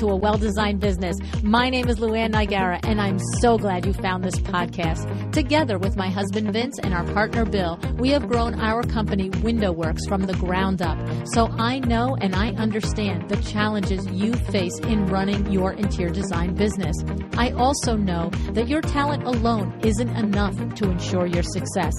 to A Well-Designed Business. My name is Luann Nigara, and I'm so glad you found this podcast. Together with my husband Vince and our partner Bill, we have grown our company Window Works from the ground up. So I know and I understand the challenges you face in running your interior design business. I also know that your talent alone isn't enough to ensure your success.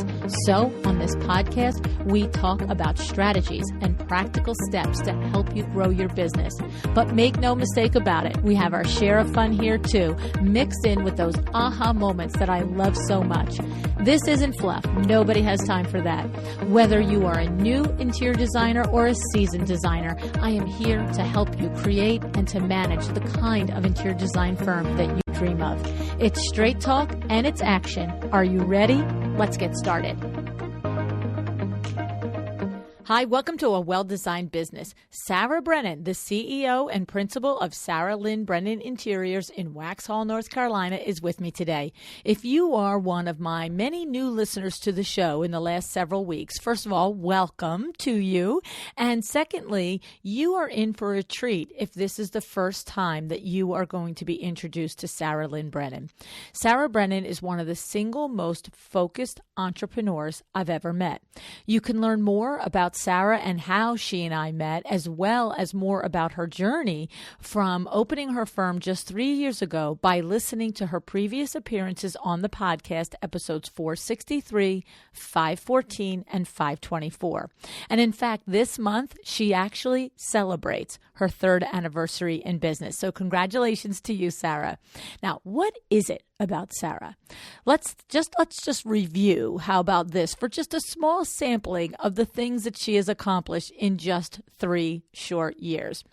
So on this podcast, we talk about strategies and practical steps to help you grow your business. But make no mistake about it, we have our share of fun here too, mixed in with those aha moments that I love so much. This isn't fluff. Nobody has time for that. Whether you are a new interior designer or a seasoned designer, I am here to help you create and to manage the kind of interior design firm that you dream of. It's straight talk and it's action. Are you ready? Let's get started. Hi, welcome to A Well-Designed Business. Sara Brennan, the CEO and principal of Sara Lynn Brennan Interiors in Waxhaw, North Carolina, is with me today. If you are one of my many new listeners to the show in the last several weeks, first of all, welcome to you. And secondly, you are in for a treat if this is the first time that you are going to be introduced to Sara Lynn Brennan. Sara Brennan is one of the single most focused entrepreneurs I've ever met. You can learn more about Sara and how she and I met, as well as more about her journey from opening her firm just 3 years ago by listening to her previous appearances on the podcast, episodes 463, 514, and 524. And in fact, this month, she actually celebrates her third anniversary in business. So congratulations to you, Sara. Now, what is it about Sara? Let's just review. How about this for just a small sampling of the things that she has accomplished in just 3 short years.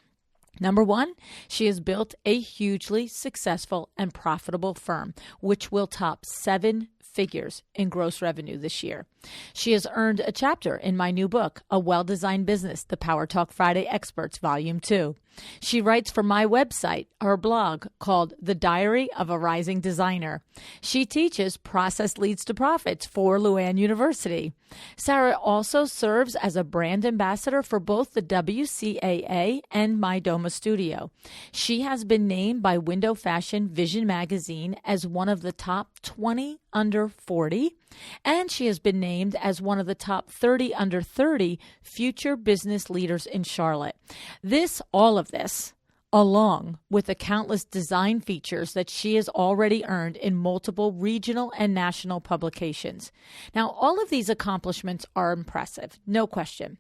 Number one, she has built a hugely successful and profitable firm, which will top 7 figures in gross revenue this year. She has earned a chapter in my new book, A Well-Designed Business, The Power Talk Friday Experts, Volume 2. She writes for my website, her blog called The Diary of a Rising Designer. She teaches Process Leads to Profits for Luann University. Sara also serves as a brand ambassador for both the WCAA and My Doma Studio. She has been named by Window Fashion Vision magazine as one of the top 20 under 40, and she has been named as one of the top 30 under 30 future business leaders in Charlotte. All of this, along with the countless design features that she has already earned in multiple regional and national publications. Now, all of these accomplishments are impressive, no question.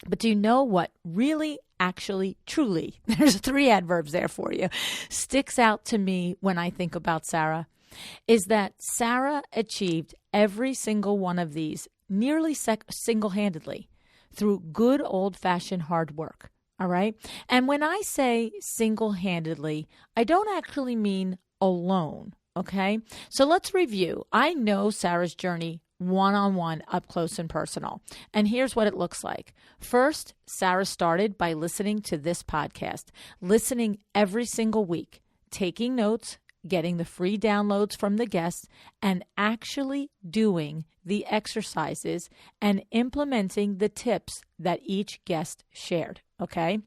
But do you know what really, actually, truly, there's 3 adverbs there for you, sticks out to me when I think about Sara? Is that Sara achieved every single one of these nearly single-handedly through good old-fashioned hard work, all right? And when I say single-handedly, I don't actually mean alone, okay? So let's review. I know Sara's journey one-on-one, up close and personal. And here's what it looks like. First, Sara started by listening to this podcast, listening every single week, taking notes, getting the free downloads from the guests, and actually doing the exercises and implementing the tips that each guest shared, okay?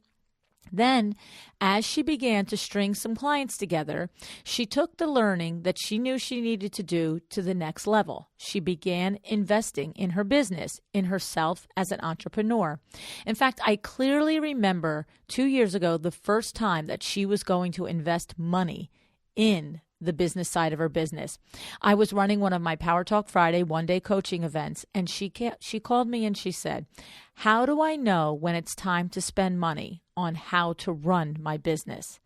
Then, as she began to string some clients together, she took the learning that she knew she needed to do to the next level. She began investing in her business, in herself as an entrepreneur. In fact, I clearly remember 2 years ago the first time that she was going to invest money in the business side of her business. I was running one of my Power Talk Friday one-day coaching events, and she called me and she said, "How do I know when it's time to spend money on how to run my business?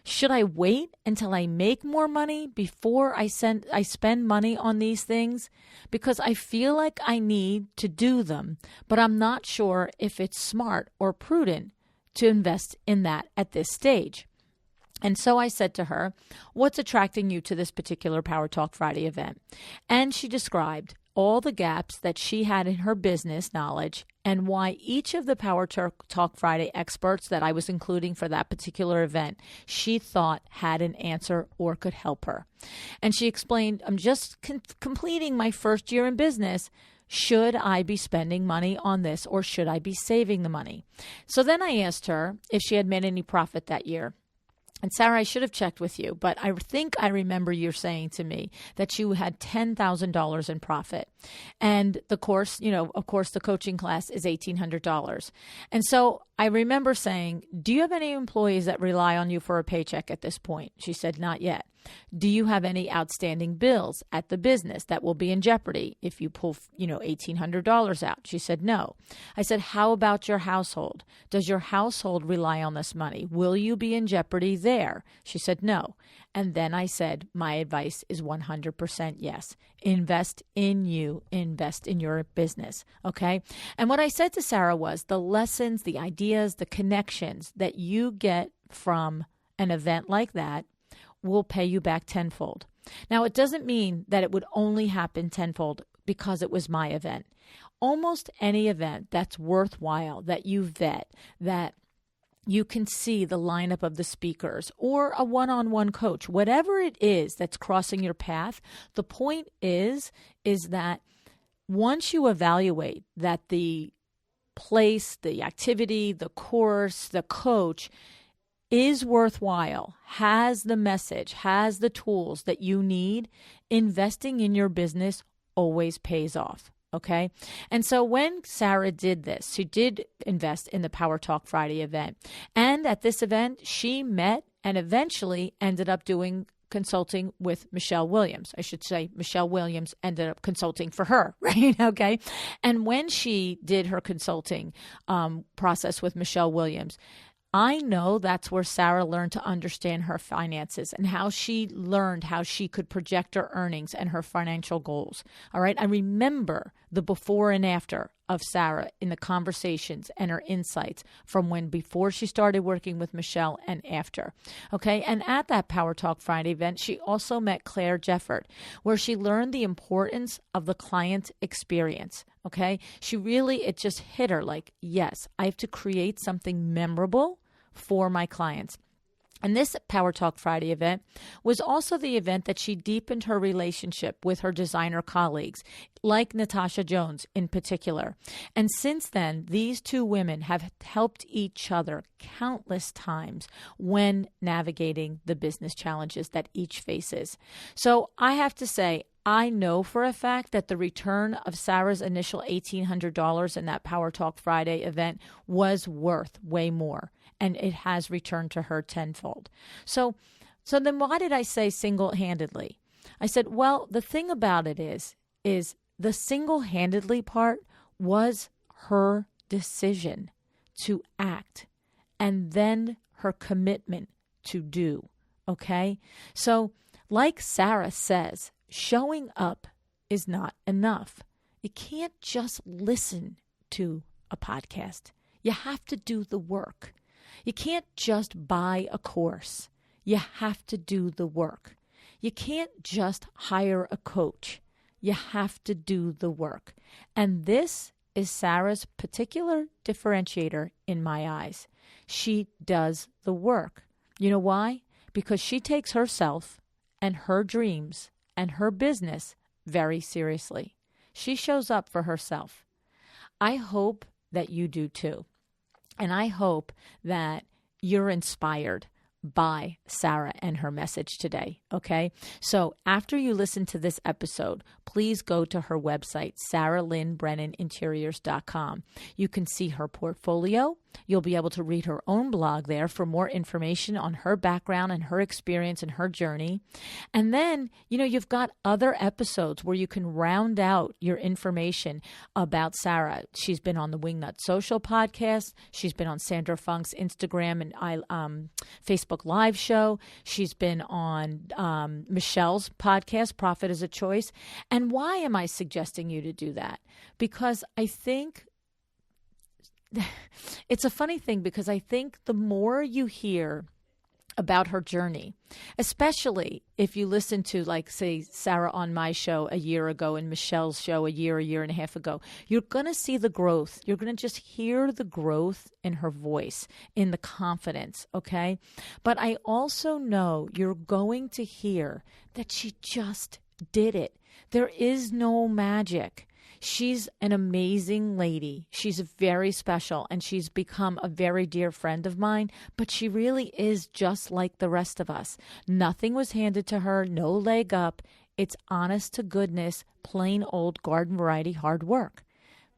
Should I wait until I make more money before I spend money on these things? Because I feel like I need to do them, but I'm not sure if it's smart or prudent to invest in that at this stage." And so I said to her, "What's attracting you to this particular Power Talk Friday event?" And she described all the gaps that she had in her business knowledge and why each of the Power Talk Friday experts that I was including for that particular event, she thought had an answer or could help her. And she explained, "I'm just completing my first year in business. Should I be spending money on this or should I be saving the money?" So then I asked her if she had made any profit that year. And Sara, I should have checked with you, but I think I remember you saying to me that you had $10,000 in profit. And the course, of course, the coaching class is $1,800. And so I remember saying, do you have any employees that rely on you for a paycheck at this point? She said, not yet. Do you have any outstanding bills at the business that will be in jeopardy if you pull, $1,800 out? She said, no. I said, how about your household? Does your household rely on this money? Will you be in jeopardy there? She said, no. And then I said, my advice is 100% yes. Invest in you, invest in your business. Okay. And what I said to Sara was the lessons, the ideas, the connections that you get from an event like that will pay you back tenfold. Now, it doesn't mean that it would only happen tenfold because it was my event. Almost any event that's worthwhile, that you vet, that you can see the lineup of the speakers or a one-on-one coach, whatever it is that's crossing your path, the point is that once you evaluate that the place, the activity, the course, the coach is worthwhile, has the message, has the tools that you need, investing in your business always pays off. Okay. And so when Sara did this, she did invest in the Power Talk Friday event. And at this event, she met and eventually ended up doing consulting with Michelle Williams. I should say Michelle Williams ended up consulting for her, right? Okay. And when she did her consulting process with Michelle Williams, I know that's where Sara learned to understand her finances and how she learned how she could project her earnings and her financial goals. All right. I remember the before and after of Sara in the conversations and her insights from before she started working with Michelle and after. Okay. And at that Power Talk Friday event, she also met Claire Jefford, where she learned the importance of the client experience. Okay. It just hit her like, yes, I have to create something memorable for my clients. And this Power Talk Friday event was also the event that she deepened her relationship with her designer colleagues, like Natasha Jones in particular. And since then, these two women have helped each other countless times when navigating the business challenges that each faces. So I have to say, I know for a fact that the return of Sara's initial $1,800 in that Power Talk Friday event was worth way more, and it has returned to her tenfold. So then why did I say single-handedly? I said, well, the thing about it is the single-handedly part was her decision to act and then her commitment to do, okay? So like Sara says, showing up is not enough. You can't just listen to a podcast. You have to do the work. You can't just buy a course. You have to do the work. You can't just hire a coach. You have to do the work. And this is Sara's particular differentiator in my eyes. She does the work. You know why? Because she takes herself and her dreams and her business very seriously. She shows up for herself. I hope that you do too. And I hope that you're inspired by Sara and her message today, okay? So after you listen to this episode, please go to her website, SaraLynnBrennanInteriors.com. You can see her portfolio. You'll be able to read her own blog there for more information on her background and her experience and her journey. And then, you've got other episodes where you can round out your information about Sara. She's been on the Wingnut Social podcast. She's been on Sandra Funk's Instagram and Facebook Live show. She's been on Michelle's podcast, Profit is a Choice. And why am I suggesting you to do that? Because I think it's a funny thing, because I think the more you hear about her journey, especially if you listen to, like, say, Sara on my show a year ago and Michelle's show a year and a half ago, you're going to see the growth. You're going to just hear the growth in her voice, in the confidence, okay? But I also know you're going to hear that she just did it. There is no magic. She's an amazing lady. She's very special, and she's become a very dear friend of mine, but she really is just like the rest of us. Nothing was handed to her, no leg up. It's honest to goodness, plain old garden variety hard work.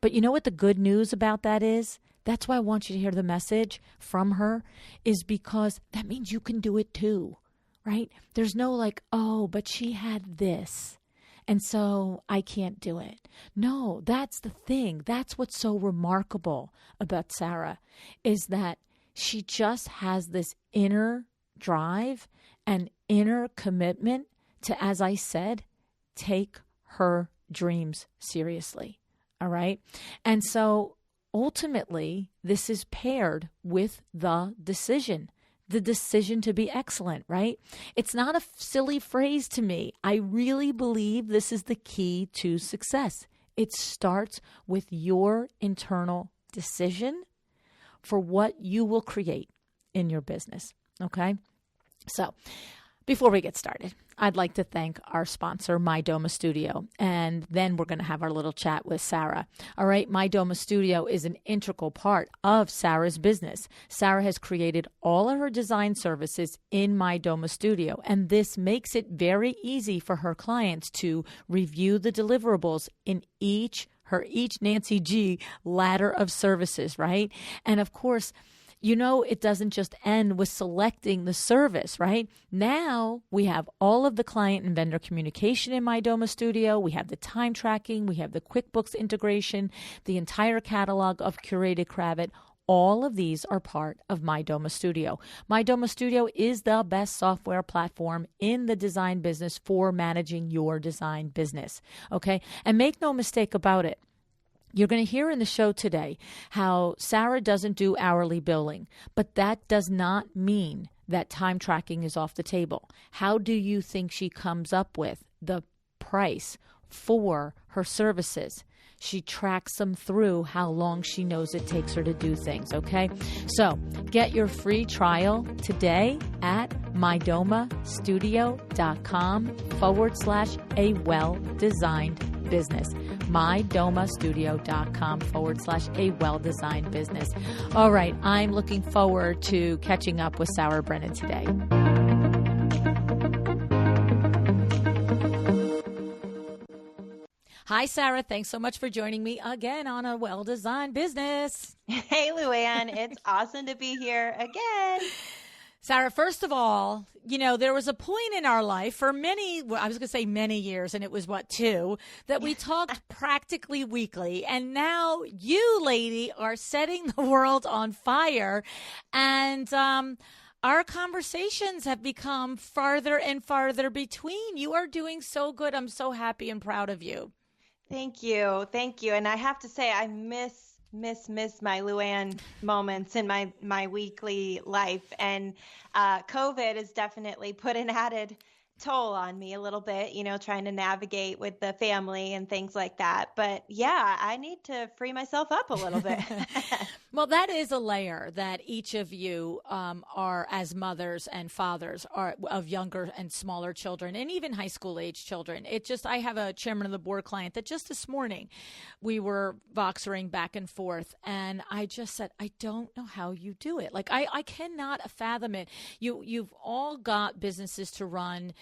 But you know what the good news about that is? That's why I want you to hear the message from her, is because that means you can do it too, right? There's no like, oh, but she had this, and so I can't do it. No, that's the thing. That's what's so remarkable about Sara, is that she just has this inner drive and inner commitment to, as I said, take her dreams seriously. All right. And so ultimately, this is paired with the decision to be excellent, right? It's not a silly phrase to me. I really believe this is the key to success. It starts with your internal decision for what you will create in your business. Okay. So before we get started, I'd like to thank our sponsor, My Doma Studio, and then we're going to have our little chat with Sara. All right, My Doma Studio is an integral part of Sara's business. Sara has created all of her design services in My Doma Studio, and this makes it very easy for her clients to review the deliverables in each Nancy G ladder of services, right? And of course, you know, it doesn't just end with selecting the service, right? Now we have all of the client and vendor communication in My Doma Studio. We have the time tracking. We have the QuickBooks integration, the entire catalog of curated Cravat. All of these are part of My Doma Studio. My Doma Studio is the best software platform in the design business for managing your design business, okay? And make no mistake about it. You're going to hear in the show today how Sara doesn't do hourly billing, but that does not mean that time tracking is off the table. How do you think she comes up with the price for her services? She tracks them through how long she knows it takes her to do things, okay? So get your free trial today at mydomastudio.com/a-well-designed business. mydomastudio.com/a-well-designed business. All right, I'm looking forward to catching up with Sara Brennan today. Hi, Sara. Thanks so much for joining me again on A Well-Designed Business. Hey, Luann. It's awesome to be here again. Sara, first of all, you know, there was a point in our life for many years, and it was, 2, that we talked practically weekly. And now you, lady, are setting the world on fire. And our conversations have become farther and farther between. You are doing so good. I'm so happy and proud of you. Thank you. Thank you. And I have to say, I miss my Luann moments in my weekly life. And COVID has definitely put an added toll on me a little bit, you know, trying to navigate with the family and things like that. But yeah, I need to free myself up a little bit. Well, that is a layer that each of you are, as mothers and fathers, are of younger and smaller children, and even high school age children. I have a chairman of the board client that just this morning we were voxering back and forth, and I just said, I don't know how you do it. Like, I cannot fathom it. You've all got businesses to run,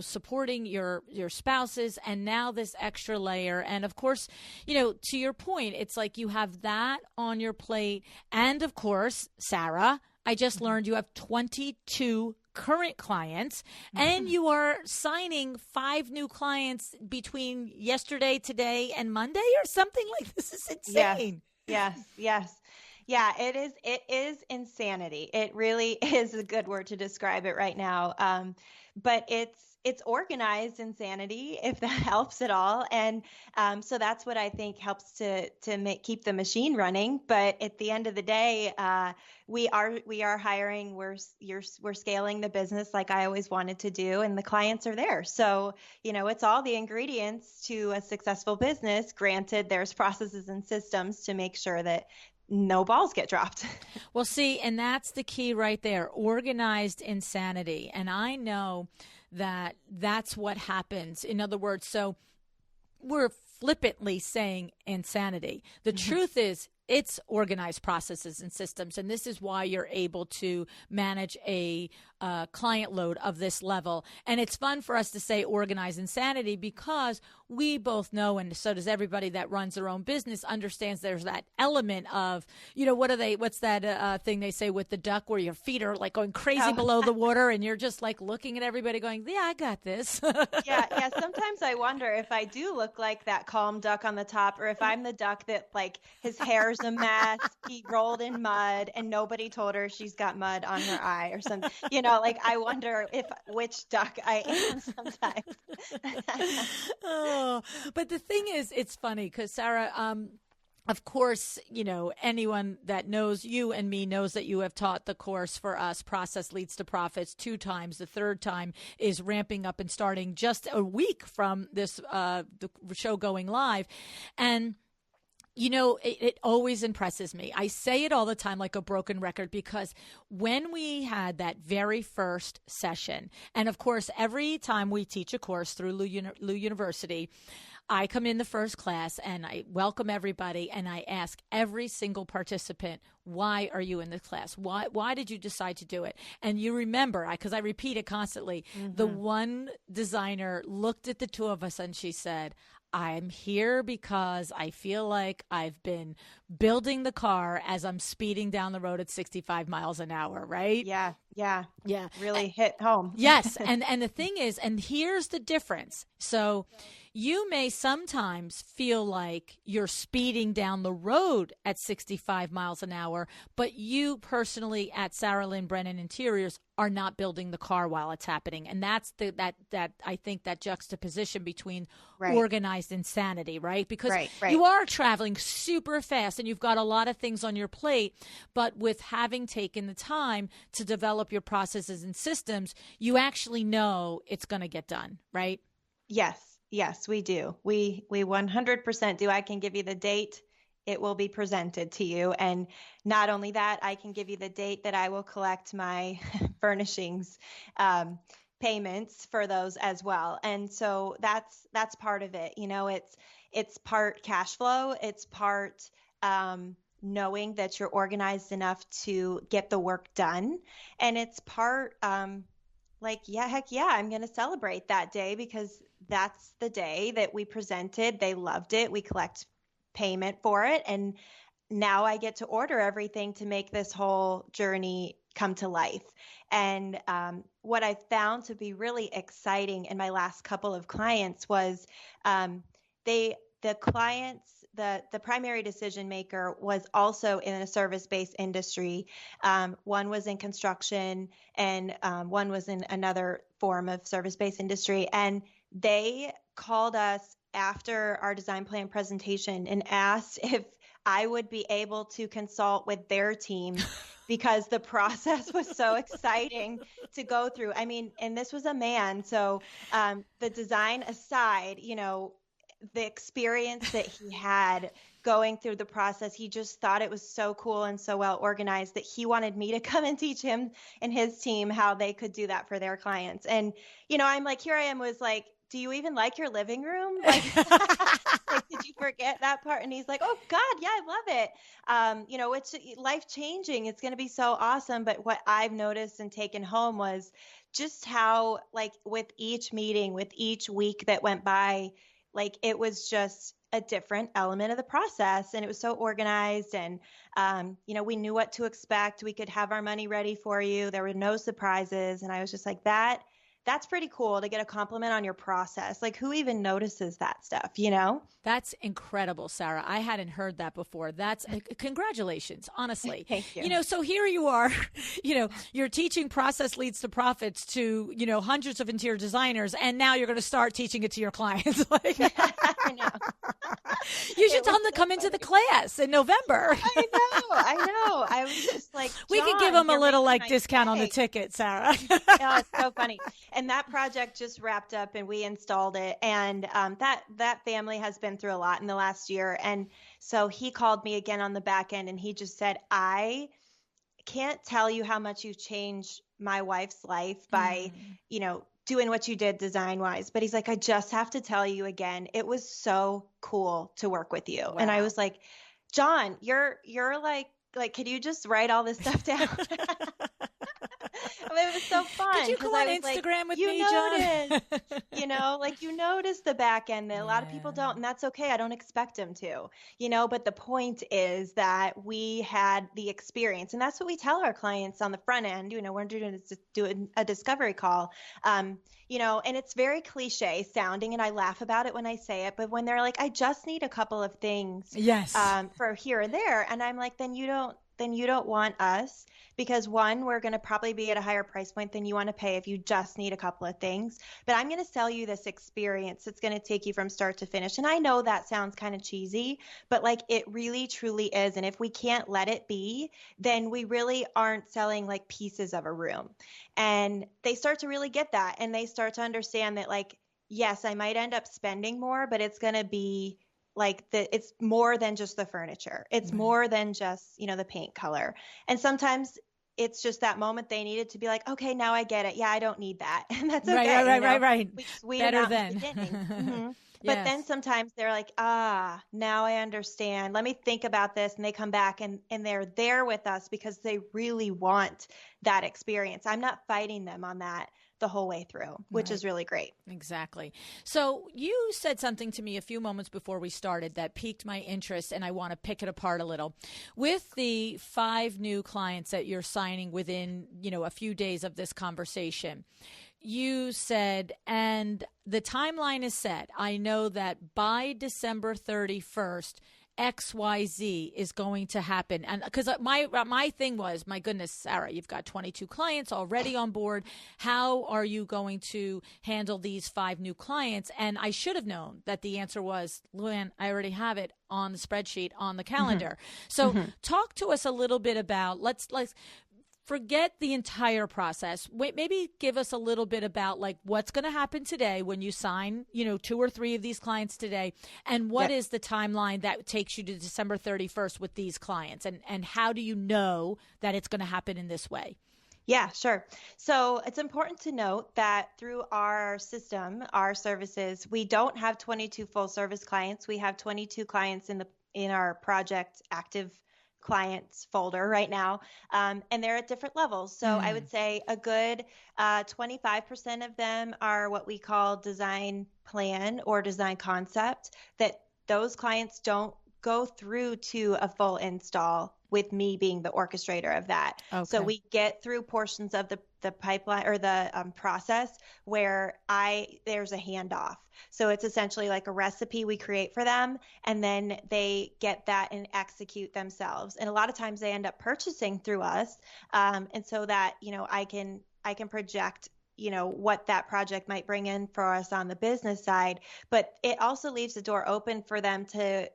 supporting your spouses, and now this extra layer. And of course, you know, to your point, it's like you have that on your plate. And of course, Sara, I just learned you have 22 current clients, and you are signing 5 new clients between yesterday, today, and Monday or something like this. Is insane. Yes. Yeah, it is insanity. It really is a good word to describe it right now. But it's organized insanity, if that helps at all. And so that's what I think helps to keep the machine running. But at the end of the day, we are hiring. We're scaling the business like I always wanted to do, and the clients are there. So, you know, it's all the ingredients to a successful business. Granted, there's processes and systems to make sure that no balls get dropped. Well, see, and that's the key right there, organized insanity. And I know that that's what happens. In other words, so we're flippantly saying insanity. The truth is, it's organized processes and systems, and this is why you're able to manage a client load of this level. And it's fun for us to say organized insanity because we both know, and so does everybody that runs their own business, understands there's that element of, what's that thing they say with the duck where your feet are like going crazy below the water and you're just like looking at everybody going, yeah, I got this. Yeah. Sometimes I wonder if I do look like that calm duck on the top, or if I'm the duck that like his hair's a mess, he rolled in mud and nobody told her she's got mud on her eye or something. Like I wonder which duck I am sometimes. But the thing is, it's funny because Sara, of course, anyone that knows you and me knows that you have taught the course for us, Process Leads to Profits, 2 times. The third time is ramping up and starting just a week from this the show going live. And it always impresses me. I say it all the time like a broken record because when we had that very first session, and of course, every time we teach a course through Lou University, I come in the first class and I welcome everybody and I ask every single participant, why are you in this class? Why did you decide to do it? And you remember, because I repeat it constantly, the one designer looked at the two of us and she said, I'm here because I feel like I've been building the car as I'm speeding down the road at 65 miles an hour, right? Yeah. Really hit home. Yes. And the thing is, and here's the difference. So you may sometimes feel like you're speeding down the road at 65 miles an hour, but you personally at Sara Lynn Brennan Interiors are not building the car while it's happening. And that's that I think that juxtaposition between organized insanity, right? Because you are traveling super fast and you've got a lot of things on your plate, but with having taken the time to develop your processes and systems, you actually know it's going to get done, right? Yes, we do. We 100% do. I can give you the date it will be presented to you. And not only that, I can give you the date that I will collect my furnishings payments for those as well. And so that's part of it. It's part cash flow. It's part knowing that you're organized enough to get the work done. And it's part I'm going to celebrate that day because that's the day that we presented. They loved it. We collect payment for it. And now I get to order everything to make this whole journey come to life. And what I found to be really exciting in my last couple of clients was the primary decision maker was also in a service-based industry. One was in construction and one was in another form of service-based industry. And they called us after our design plan presentation and asked if I would be able to consult with their team because the process was so exciting to go through. I mean, and this was a man. So the design aside, the experience that he had going through the process, he just thought it was so cool and so well organized that he wanted me to come and teach him and his team how they could do that for their clients. And, I'm like, here I am was like, do you even like your living room? Like, did you forget that part? And he's like, oh God, yeah, I love it. It's life changing. It's going to be so awesome. But what I've noticed and taken home was just how, like, with each meeting, with each week that went by, like, it was just a different element of the process. And it was so organized and, we knew what to expect. We could have our money ready for you. There were no surprises. And I was just like, that's pretty cool to get a compliment on your process. Like, who even notices that stuff, That's incredible, Sara. I hadn't heard that before. That's congratulations, honestly. Thank you. So here you are, you're teaching Process Leads to Profits to, hundreds of interior designers, and now you're going to start teaching it to your clients. I know. You should tell them to come into the class in November. I know. I was just like, we could give them a little discount on the ticket, Sara. It's so funny. And that project just wrapped up and we installed it. And that family has been through a lot in the last year. And so he called me again on the back end and he just said, I can't tell you how much you've changed my wife's life by, doing what you did design wise. But he's like, I just have to tell you again, it was so cool to work with you. Wow. And I was like, John, you're like, can you just write all this stuff down? I mean, it was so fun. Could you go on Instagram with me, John? You notice the back end that a lot of people don't, and that's okay. I don't expect them to, but the point is that we had the experience, and that's what we tell our clients on the front end. We're doing a discovery call, and it's very cliche sounding, and I laugh about it when I say it, but when they're like, I just need a couple of things, yes, for here and there, and I'm like, then you don't want us, because one, we're going to probably be at a higher price point than you want to pay if you just need a couple of things. But I'm going to sell you this experience that's going to take you from start to finish. And I know that sounds kind of cheesy, but like it really, truly is. And if we can't let it be, then we really aren't selling like pieces of a room. And they start to really get that. And they start to understand that, like, yes, I might end up spending more, but it's going to be like it's more than just the furniture. It's more than just, the paint color. And sometimes it's just that moment they needed to be like, okay, now I get it. Yeah, I don't need that. And that's okay. Right. We Better than. Mm-hmm. But then sometimes they're like, now I understand. Let me think about this. And they come back and they're there with us because they really want that experience. I'm not fighting them on that the whole way through, which is really great. Exactly. So you said something to me a few moments before we started that piqued my interest, and I want to pick it apart a little. With the 5 new clients that you're signing within, a few days of this conversation, you said, and the timeline is set. I know that by December 31st, XYZ is going to happen. And because my thing was, my goodness, Sara, you've got 22 clients already on board. How are you going to handle these 5 new clients? And I should have known that the answer was, Luann, I already have it on the spreadsheet on the calendar. So talk to us a little bit about, let's forget the entire process. Maybe give us a little bit about like what's going to happen today when you sign, 2 or 3 of these clients today, and what is the timeline that takes you to December 31st with these clients, and how do you know that it's going to happen in this way? Yeah, sure. So it's important to note that through our system, our services, we don't have 22 full service clients. We have 22 clients in our project active clients folder right now, and they're at different levels. So I would say a good 25% of them are what we call design plan or design concept, that those clients don't go through to a full install with me being the orchestrator of that. Okay. So we get through portions of the pipeline or the process where there's a handoff. So it's essentially like a recipe we create for them, and then they get that and execute themselves. And a lot of times they end up purchasing through us. And so that, I can project what that project might bring in for us on the business side, but it also leaves the door open for them to,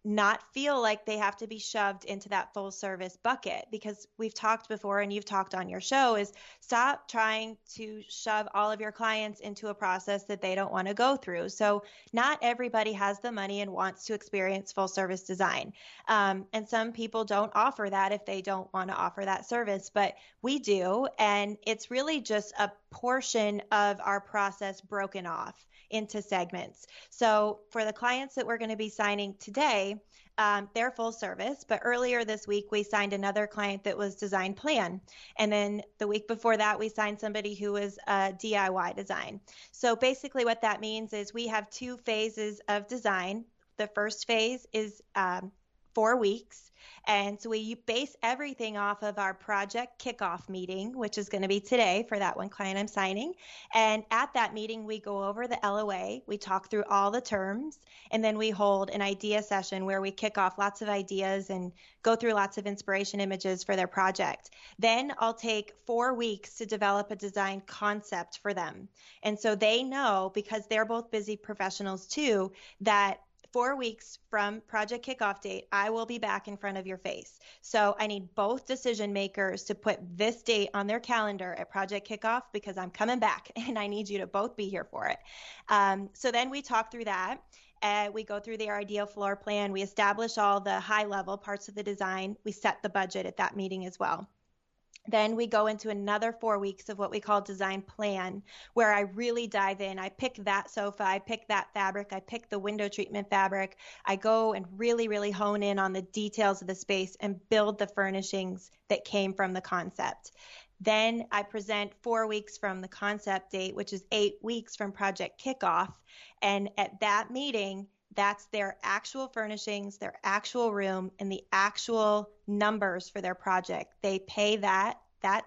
not feel like they have to be shoved into that full service bucket, because we've talked before and you've talked on your show is stop trying to shove all of your clients into a process that they don't want to go through. So not everybody has the money and wants to experience full service design. And some people don't offer that if they don't want to offer that service, but we do. And it's really just a portion of our process broken off into segments. So for the clients that we're going to be signing today, they're full service, but earlier this week we signed another client that was design plan. And then the week before that, we signed somebody who was DIY design. So basically what that means is we have 2 phases of design. The first phase is 4 weeks. And so we base everything off of our project kickoff meeting, which is going to be today for that one client I'm signing. And at that meeting, we go over the LOA, we talk through all the terms, and then we hold an idea session where we kick off lots of ideas and go through lots of inspiration images for their project. Then I'll take 4 weeks to develop a design concept for them. And so they know, because they're both busy professionals too, that 4 weeks from project kickoff date, I will be back in front of your face. So I need both decision makers to put this date on their calendar at project kickoff, because I'm coming back and I need you to both be here for it. So then we talk through that. We go through their ideal floor plan. We establish all the high level parts of the design. We set the budget at that meeting as well. Then we go into another 4 weeks of what we call design plan, where I really dive in. I pick that sofa, I pick that fabric, I pick the window treatment fabric. I go and really, really hone in on the details of the space and build the furnishings that came from the concept. Then I present 4 weeks from the concept date, which is 8 weeks from project kickoff. And at that meeting, that's their actual furnishings, their actual room, and the actual numbers for their project. They pay that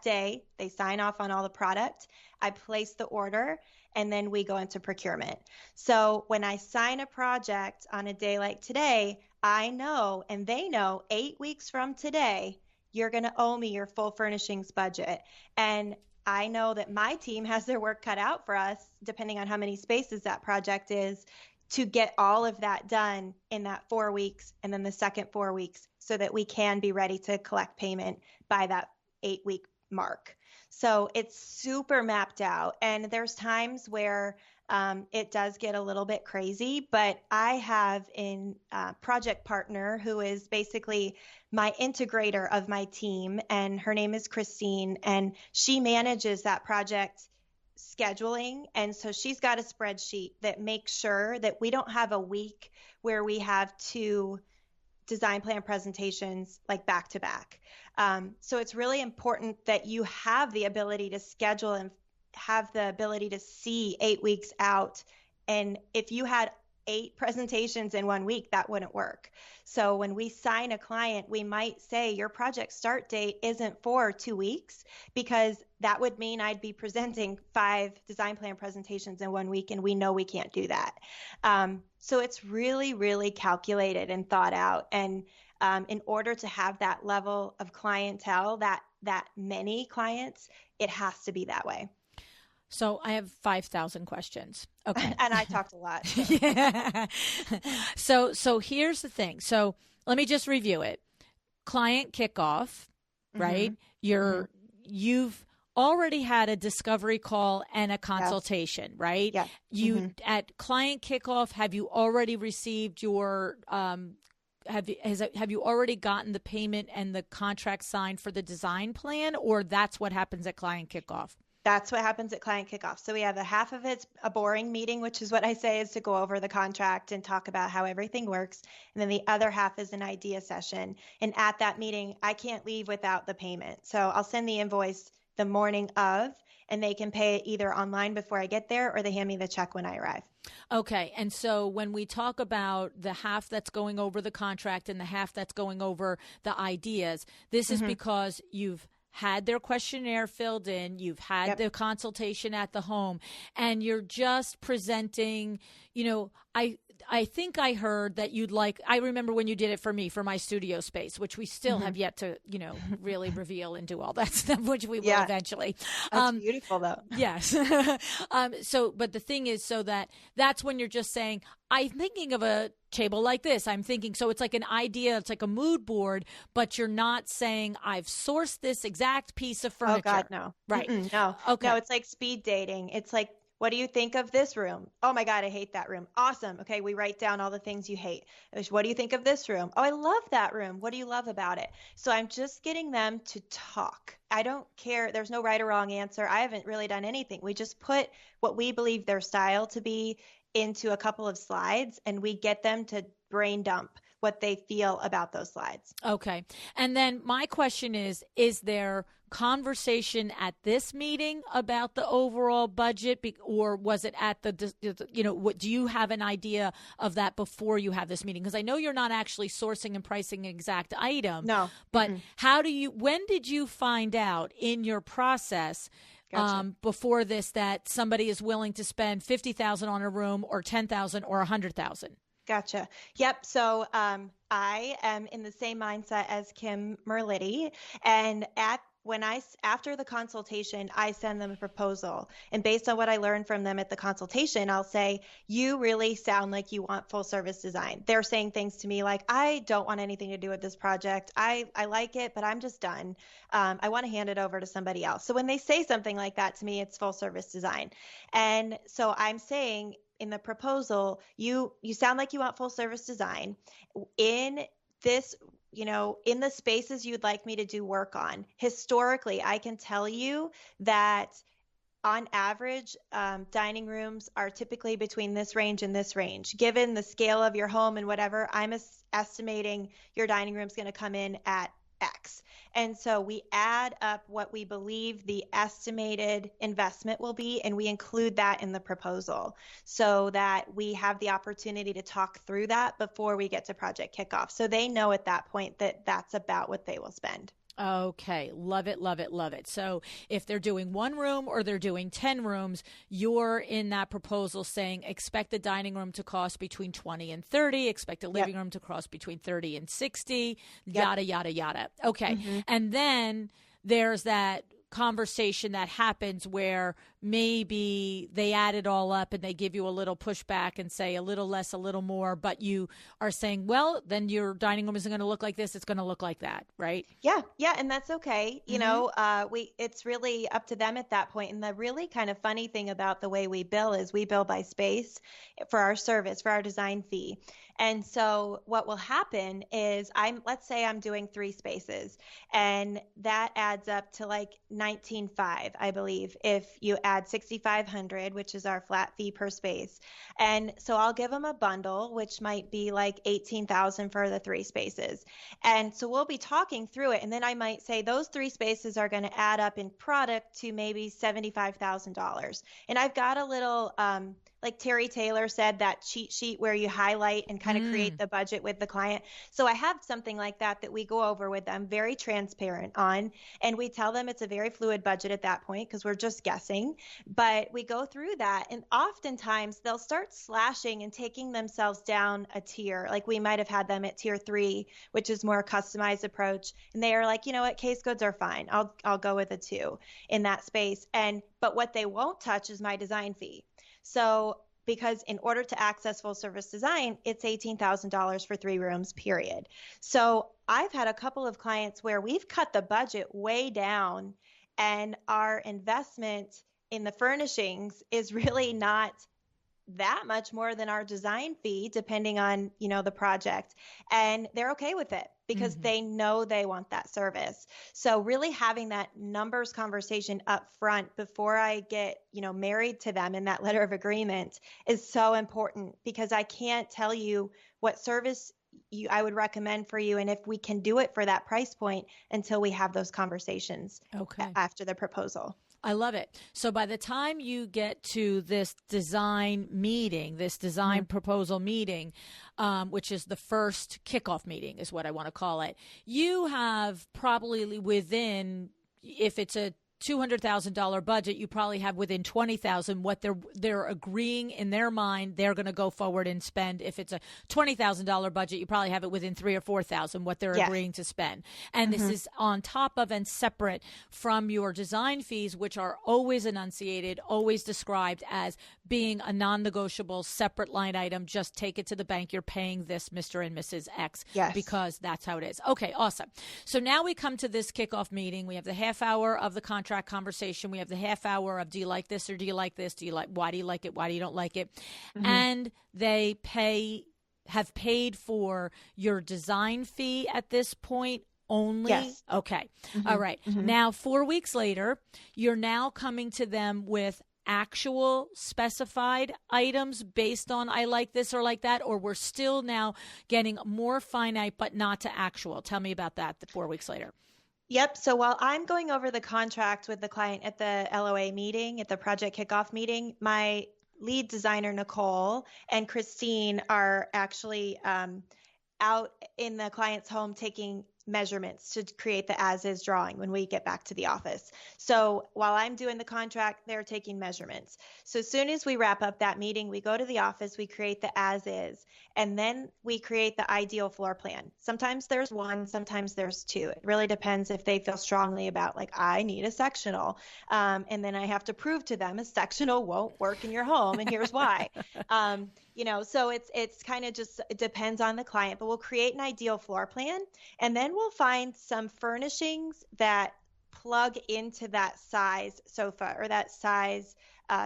day. They sign off on all the product. I place the order, and then we go into procurement. So when I sign a project on a day like today, I know, and they know, 8 weeks from today, you're going to owe me your full furnishings budget. And I know that my team has their work cut out for us, depending on how many spaces that project is, to get all of that done in that 4 weeks and then the second 4 weeks so that we can be ready to collect payment by that 8-week mark. So it's super mapped out. And there's times where it does get a little bit crazy, but I have a project partner who is basically my integrator of my team, and her name is Christine, and she manages that project scheduling. And so she's got a spreadsheet that makes sure that we don't have a week where we have 2 design plan presentations like back to back. So it's really important that you have the ability to schedule and have the ability to see 8 weeks out. And if you had 8 presentations in 1 week, that wouldn't work. So when we sign a client, we might say your project start date isn't for 2 weeks, because that would mean I'd be presenting 5 design plan presentations in 1 week, and we know we can't do that. So it's really, really calculated and thought out. And in order to have that level of clientele, that many clients, it has to be that way. So I have 5,000 questions. Okay. And I talked a lot. So. Yeah. So here's the thing. So let me just review it. Client kickoff, right? Mm-hmm. You've already had a discovery call and a consultation, right? Yeah. At client kickoff, have you already received your have you already gotten the payment and the contract signed for the design plan, or that's what happens at client kickoff? That's what happens at client kickoff. So we have a half of it's a boring meeting, which is what I say is to go over the contract and talk about how everything works. And then the other half is an idea session. And at that meeting, I can't leave without the payment. So I'll send the invoice the morning of, and they can pay it either online before I get there, or they hand me the check when I arrive. Okay. And so when we talk about the half that's going over the contract and the half that's going over the ideas, this is because you've had their questionnaire filled in, you've had the consultation at the home, and you're just presenting, I think I heard that I remember when you did it for me, for my studio space, which we still have yet to, really reveal and do all that stuff, which we will eventually. That's beautiful though. Yes. But the thing is, so that's when you're just saying, I'm thinking of a table like this. I'm thinking, so it's like an idea, it's like a mood board, but you're not saying I've sourced this exact piece of furniture. Oh God, no. Right. No. Okay. No, it's like speed dating. It's like, what do you think of this room? Oh my God, I hate that room. Awesome. Okay, we write down all the things you hate. What do you think of this room? Oh, I love that room. What do you love about it? So I'm just getting them to talk. I don't care. There's no right or wrong answer. I haven't really done anything. We just put what we believe their style to be into a couple of slides, and we get them to brain dump what they feel about those slides. Okay. And then my question is there conversation at this meeting about the overall budget, or was it at do you have an idea of that before you have this meeting? Because I know you're not actually sourcing and pricing an exact item. No. But when did you find out in your process before this that somebody is willing to spend $50,000 on a room, or $10,000 or $100,000? Gotcha. Yep. So I am in the same mindset as Kim Merlitti, and after the consultation, I send them a proposal. And based on what I learned from them at the consultation, I'll say, you really sound like you want full service design. They're saying things to me like, I don't want anything to do with this project. I like it, but I'm just done. I want to hand it over to somebody else. So when they say something like that to me, it's full service design. And so I'm saying in the proposal, you sound like you want full service design. In this in the spaces you'd like me to do work on. Historically, I can tell you that on average, dining rooms are typically between this range and this range. Given the scale of your home and whatever, I'm estimating your dining room is going to come in at X. And so we add up what we believe the estimated investment will be, and we include that in the proposal so that we have the opportunity to talk through that before we get to project kickoff. So they know at that point that that's about what they will spend. Okay. Love it, love it, love it. So if they're doing one room or they're doing 10 rooms, you're in that proposal saying expect the dining room to cost between 20 and 30, expect the living room to cost between 30 and 60, yada, yada, yada. Okay. And then there's that conversation that happens where maybe they add it all up and they give you a little pushback and say a little less, a little more, but you are saying, well, then your dining room isn't going to look like this. It's going to look like that, right? Yeah. And that's okay. It's really up to them at that point. And the really kind of funny thing about the way we bill is we bill by space for our service, for our design fee. And so what will happen is let's say I'm doing 3 spaces, and that adds up to like 19.5, I believe, if you add 6,500, which is our flat fee per space. And so I'll give them a bundle, which might be like 18,000 for the 3 spaces. And so we'll be talking through it. And then I might say those 3 spaces are going to add up in product to maybe $75,000. And I've got a little, like Terry Taylor said, that cheat sheet where you highlight and kind of create the budget with the client. So I have something like that we go over with them, very transparent on, and we tell them it's a very fluid budget at that point because we're just guessing. But we go through that, and oftentimes they'll start slashing and taking themselves down a tier. Like we might have had them at tier 3, which is more customized approach, and they are like, you know what, case goods are fine. I'll go with a 2 in that space. But what they won't touch is my design fee. So because in order to access full service design, it's $18,000 for 3 rooms, period. So I've had a couple of clients where we've cut the budget way down, and our investment in the furnishings is really not that much more than our design fee, depending on, the project. And they're okay with it because they know they want that service. So really having that numbers conversation up front before I get, married to them in that letter of agreement is so important, because I can't tell you what service I would recommend for you and if we can do it for that price point until we have those conversations after the proposal. I love it. So by the time you get to this design meeting, this design proposal meeting, which is the first kickoff meeting is what I want to call it, you have probably within, if it's a $200,000 budget, you probably have within $20,000 what they're agreeing in their mind they're going to go forward and spend. If it's a $20,000 budget, you probably have it within $3,000 or $4,000 what they're agreeing to spend. And this is on top of and separate from your design fees, which are always enunciated, always described as being a non-negotiable separate line item. Just take it to the bank. You're paying this, Mr. and Mrs. X, because that's how it is. Okay, awesome. So now we come to this kickoff meeting. We have the half hour of the contract conversation. We have the half hour of, do you like this or do you like this? Why do you like it? Why do you don't like it? And they have paid for your design fee at this point only? Yes. Okay. All right. Now, 4 weeks later, you're now coming to them with actual specified items based on I like this or like that, or we're still now getting more finite but not to actual. Tell me about that 4 weeks later. Yep. So while I'm going over the contract with the client at the LOA meeting, at the project kickoff meeting, my lead designer, Nicole, and Christine are actually out in the client's home taking measurements to create the as-is drawing when we get back to the office. So while I'm doing the contract, they're taking measurements. So as soon as we wrap up that meeting, we go to the office, we create the as-is, and then we create the ideal floor plan. Sometimes there's 1, sometimes there's 2. It really depends if they feel strongly about, like, I need a sectional. And then I have to prove to them a sectional won't work in your home, and here's why. So it's kind of just, it depends on the client, but we'll create an ideal floor plan, and then we'll find some furnishings that plug into that size sofa or that size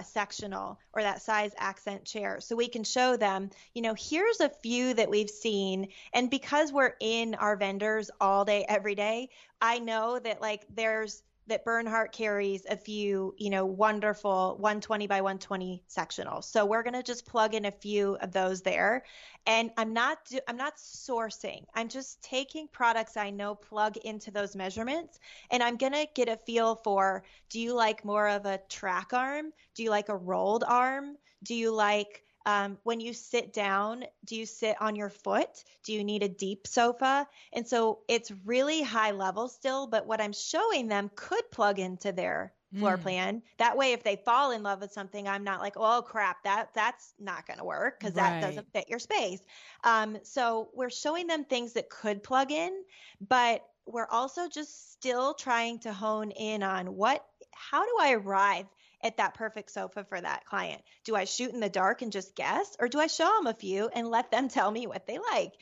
sectional or that size accent chair. So we can show them, here's a few that we've seen. And because we're in our vendors all day, every day, I know that that Bernhardt carries a few, wonderful 120 by 120 sectionals. So we're going to just plug in a few of those there. And I'm not sourcing. I'm just taking products I know, plug into those measurements, and I'm going to get a feel for, do you like more of a track arm? Do you like a rolled arm? Do you like when you sit down, do you sit on your foot? Do you need a deep sofa? And so it's really high level still, but what I'm showing them could plug into their floor plan. That way, if they fall in love with something, I'm not like, oh crap, that's not going to work because that doesn't fit your space. So we're showing them things that could plug in, but we're also just still trying to hone in on how do I arrive at that perfect sofa for that client? Do I shoot in the dark and just guess, or do I show them a few and let them tell me what they like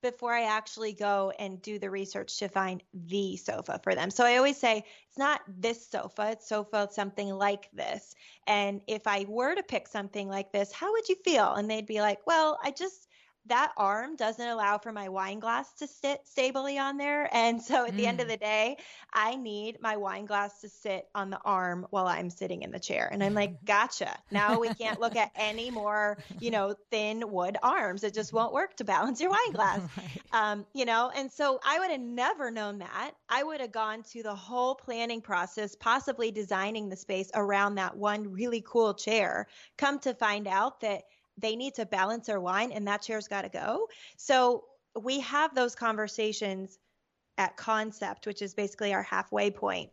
before I actually go and do the research to find the sofa for them? So I always say, it's not this sofa, it's something like this. And if I were to pick something like this, how would you feel? And they'd be like, well, that arm doesn't allow for my wine glass to sit stably on there. And so at the end of the day, I need my wine glass to sit on the arm while I'm sitting in the chair. And I'm like, gotcha. Now we can't look at any more, thin wood arms. It just won't work to balance your wine glass. Right. And so I would have never known that. I would have gone to the whole planning process, possibly designing the space around that one really cool chair, come to find out that they need to balance their wine and that chair's got to go. So we have those conversations at concept, which is basically our halfway point,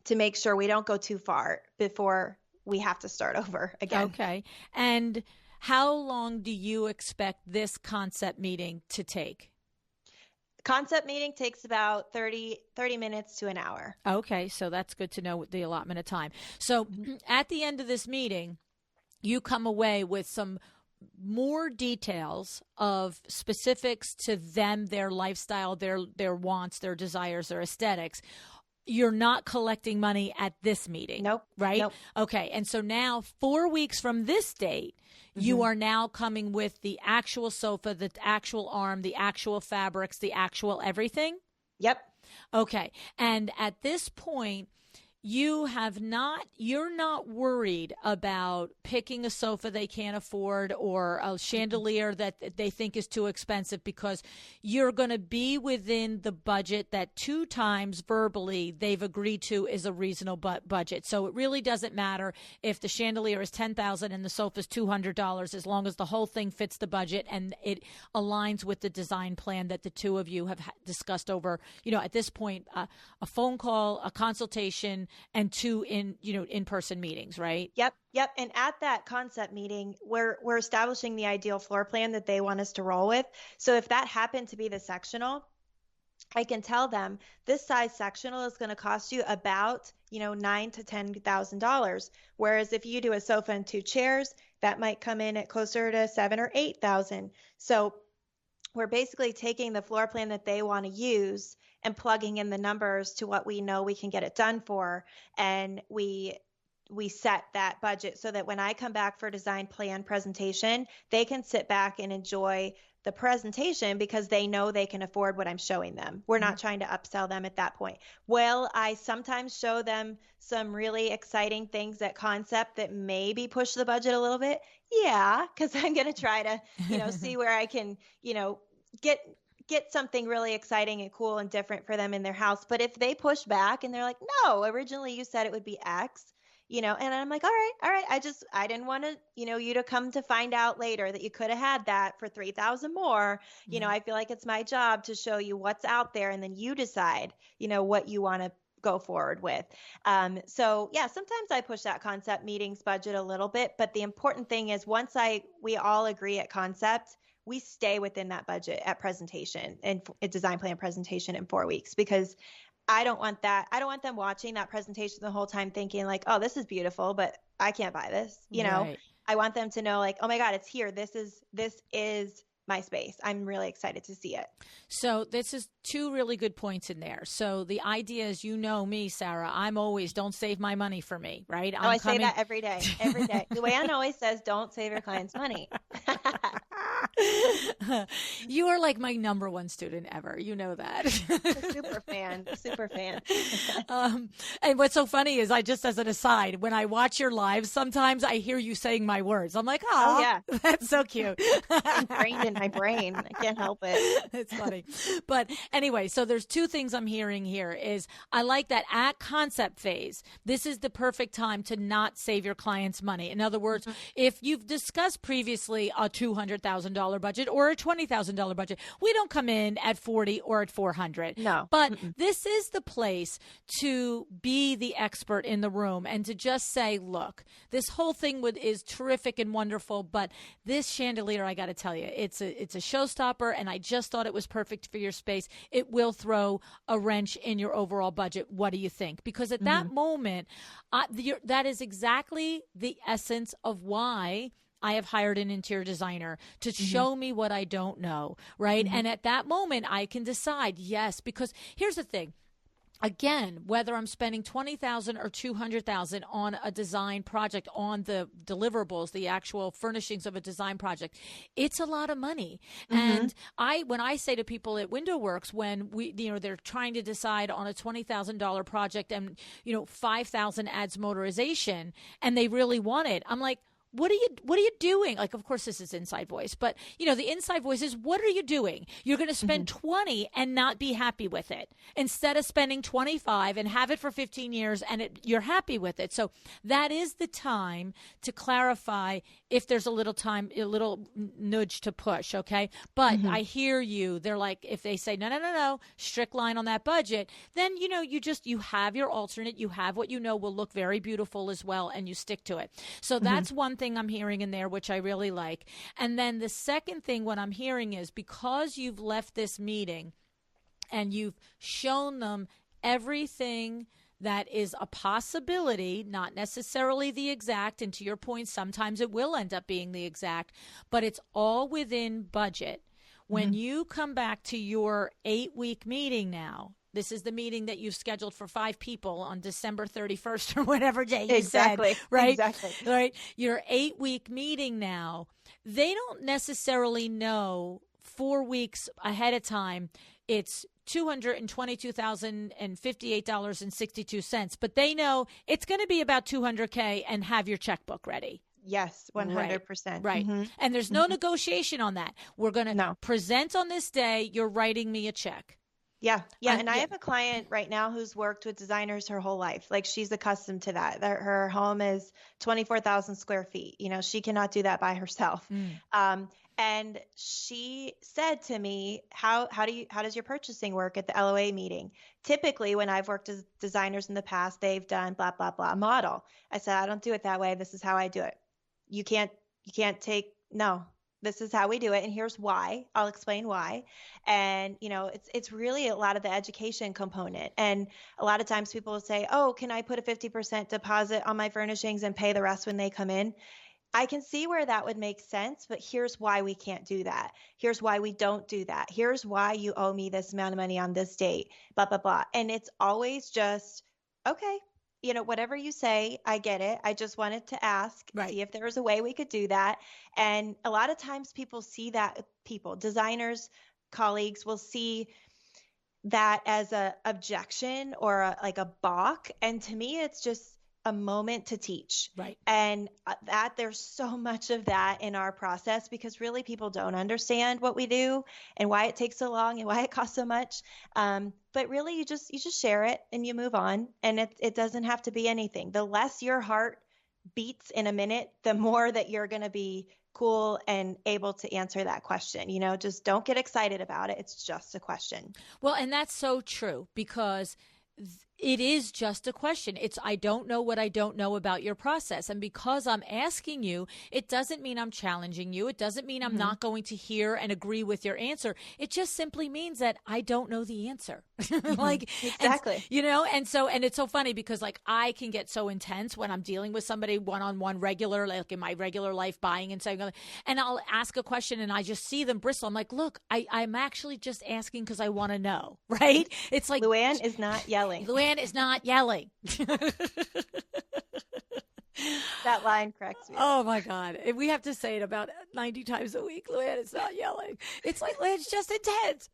to make sure we don't go too far before we have to start over again. Okay. And how long do you expect this concept meeting to take? Concept meeting takes about 30 minutes to an hour. Okay. So that's good to know the allotment of time. So at the end of this meeting, you come away with some more details of specifics to them, their lifestyle, their wants, their desires, their aesthetics. You're not collecting money at this meeting. Nope. Right? Nope. Okay. And so now 4 weeks from this date, you are now coming with the actual sofa, the actual arm, the actual fabrics, the actual everything? Yep. Okay. And at this point, you're not worried about picking a sofa they can't afford or a chandelier that they think is too expensive, because you're going to be within the budget that 2 times verbally they've agreed to is a reasonable budget. So it really doesn't matter if the chandelier is $10,000 and the sofa is $200, as long as the whole thing fits the budget and it aligns with the design plan that the two of you have discussed over, at this point, a phone call, a consultation, and 2 in-person meetings, right? Yep. And at that concept meeting, we're establishing the ideal floor plan that they want us to roll with. So if that happened to be the sectional, I can tell them this size sectional is going to cost you about, $9,000 to $10,000. Whereas if you do a sofa and 2 chairs, that might come in at closer to $7,000 or $8,000. So we're basically taking the floor plan that they want to use and plugging in the numbers to what we know we can get it done for. And we set that budget so that when I come back for design plan presentation, they can sit back and enjoy the presentation because they know they can afford what I'm showing them. We're not trying to upsell them at that point. Well, I sometimes show them some really exciting things at concept that maybe push the budget a little bit. Yeah, because I'm going to try to, see where I can, get something really exciting and cool and different for them in their house. But if they push back and they're like, no, originally you said it would be X, and I'm like, all right. I didn't want to, you to come to find out later that you could have had that for $3,000 more. I feel like it's my job to show you what's out there, and then you decide, what you want to go forward with. So yeah, sometimes I push that concept meetings budget a little bit, but the important thing is once we all agree at concept, we stay within that budget at presentation and a design plan presentation in 4 weeks, because I don't want that. I don't want them watching that presentation the whole time thinking like, oh, this is beautiful, but I can't buy this. Right. I want them to know like, oh my God, it's here. This is my space. I'm really excited to see it. So this is two really good points in there. So the idea is, you know me, Sara, I'm always, don't save my money for me, right? I say that every day. Luann always says, don't save your clients' money. You are like my number one student ever. You know that. Super fan. And what's so funny is, I just, as an aside, when I watch your lives, sometimes I hear you saying my words. I'm like, oh yeah, that's so cute. Ingrained in my brain. I can't help it. It's funny. But anyway, so there's two things I'm hearing here is, I like that at concept phase, this is the perfect time to not save your clients money. In other words, if you've discussed previously a $200,000 budget or a $20,000 budget, we don't come in at 40 or at 400. No. But this is the place to be the expert in the room and to just say, look, this whole thing is terrific and wonderful, but this chandelier, I got to tell you, it's a showstopper, and I just thought it was perfect for your space. It will throw a wrench in your overall budget. What do you think? Because at that moment, that is exactly the essence of why I have hired an interior designer to show me what I don't know, right? And at that moment, I can decide, yes, because here's the thing. Again, whether I'm spending $20,000 or $200,000 on a design project, on the deliverables, the actual furnishings of a design project, it's a lot of money. And when I say to people at Window Works, when they're trying to decide on a $20,000 project, and $5,000 adds motorization, and they really want it, I'm like, what are you doing? Like, of course, this is inside voice, but the inside voice is, what are you doing? You're going to spend 20 and not be happy with it, instead of spending 25 and have it for 15 years and you're happy with it. So that is the time to clarify if there's a little nudge to push. Okay. But I hear you. They're like, if they say, no, strict line on that budget, then, you have your alternate, you have what will look very beautiful as well, and you stick to it. So that's one thing I'm hearing in there, which I really like. And then the second thing, what I'm hearing is, because you've left this meeting and you've shown them everything that is a possibility, not necessarily the exact, and to your point, sometimes it will end up being the exact, but it's all within budget. When you come back to your 8-week meeting now, this is the meeting that you've scheduled for 5 people on December 31st or whatever day you said, right? Exactly. Right. Your 8-week meeting now, they don't necessarily know 4 weeks ahead of time it's $222,058.62, but they know it's going to be about $200K, and have your checkbook ready. Yes, 100%. Right. And there's no negotiation on that. We're going to present on this day. You're writing me a check. Yeah. And I have a client right now who's worked with designers her whole life. Like, she's accustomed to that. Her home is 24,000 square feet. She cannot do that by herself. And she said to me, how does your purchasing work at the LOA meeting? Typically, when I've worked as designers in the past, they've done blah, blah, blah model. I said, I don't do it that way. This is how I do it. You can't no. This is how we do it, and here's why. I'll explain why. And, it's really a lot of the education component. And a lot of times people will say, oh, can I put a 50% deposit on my furnishings and pay the rest when they come in? I can see where that would make sense, but here's why we can't do that. Here's why we don't do that. Here's why you owe me this amount of money on this date, blah, blah, blah. And it's always just, okay, whatever you say, I get it. I just wanted to ask, see if there was a way we could do that. And a lot of times people see that, designers, colleagues will see that as a objection or a balk. And to me, it's just a moment to teach. Right. And there's so much of that in our process, because really people don't understand what we do and why it takes so long and why it costs so much. But really you just share it and you move on, and it doesn't have to be anything. The less your heart beats in a minute, the more that you're going to be cool and able to answer that question. Just don't get excited about it. It's just a question. Well, and that's so true, because It is just a question. It's, I don't know what I don't know about your process. And because I'm asking you, it doesn't mean I'm challenging you. It doesn't mean I'm not going to hear and agree with your answer. It just simply means that I don't know the answer. Like, exactly. and, and it's so funny because like I can get so intense when I'm dealing with somebody one-on-one regular, like in my regular life buying and saying, and I'll ask a question and I just see them bristle. I'm like, look, I'm actually just asking because I want to know, right? It's like Luann is not yelling. Luann is not yelling. That line cracks me up. Oh my God. And we have to say it about 90 times a week. Luann is not yelling. It's like, Luann's just intense.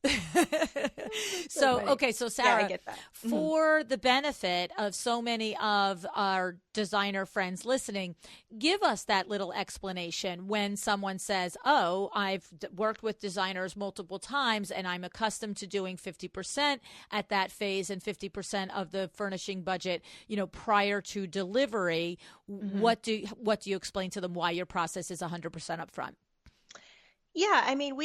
So Sara, I get that. For the benefit of so many of our designer friends listening, give us that little explanation when someone says, oh, I've worked with designers multiple times and I'm accustomed to doing 50% at that phase and 50% of the furnishing budget, prior to delivery. What do you explain to them why your process is 100% upfront? Yeah, I mean,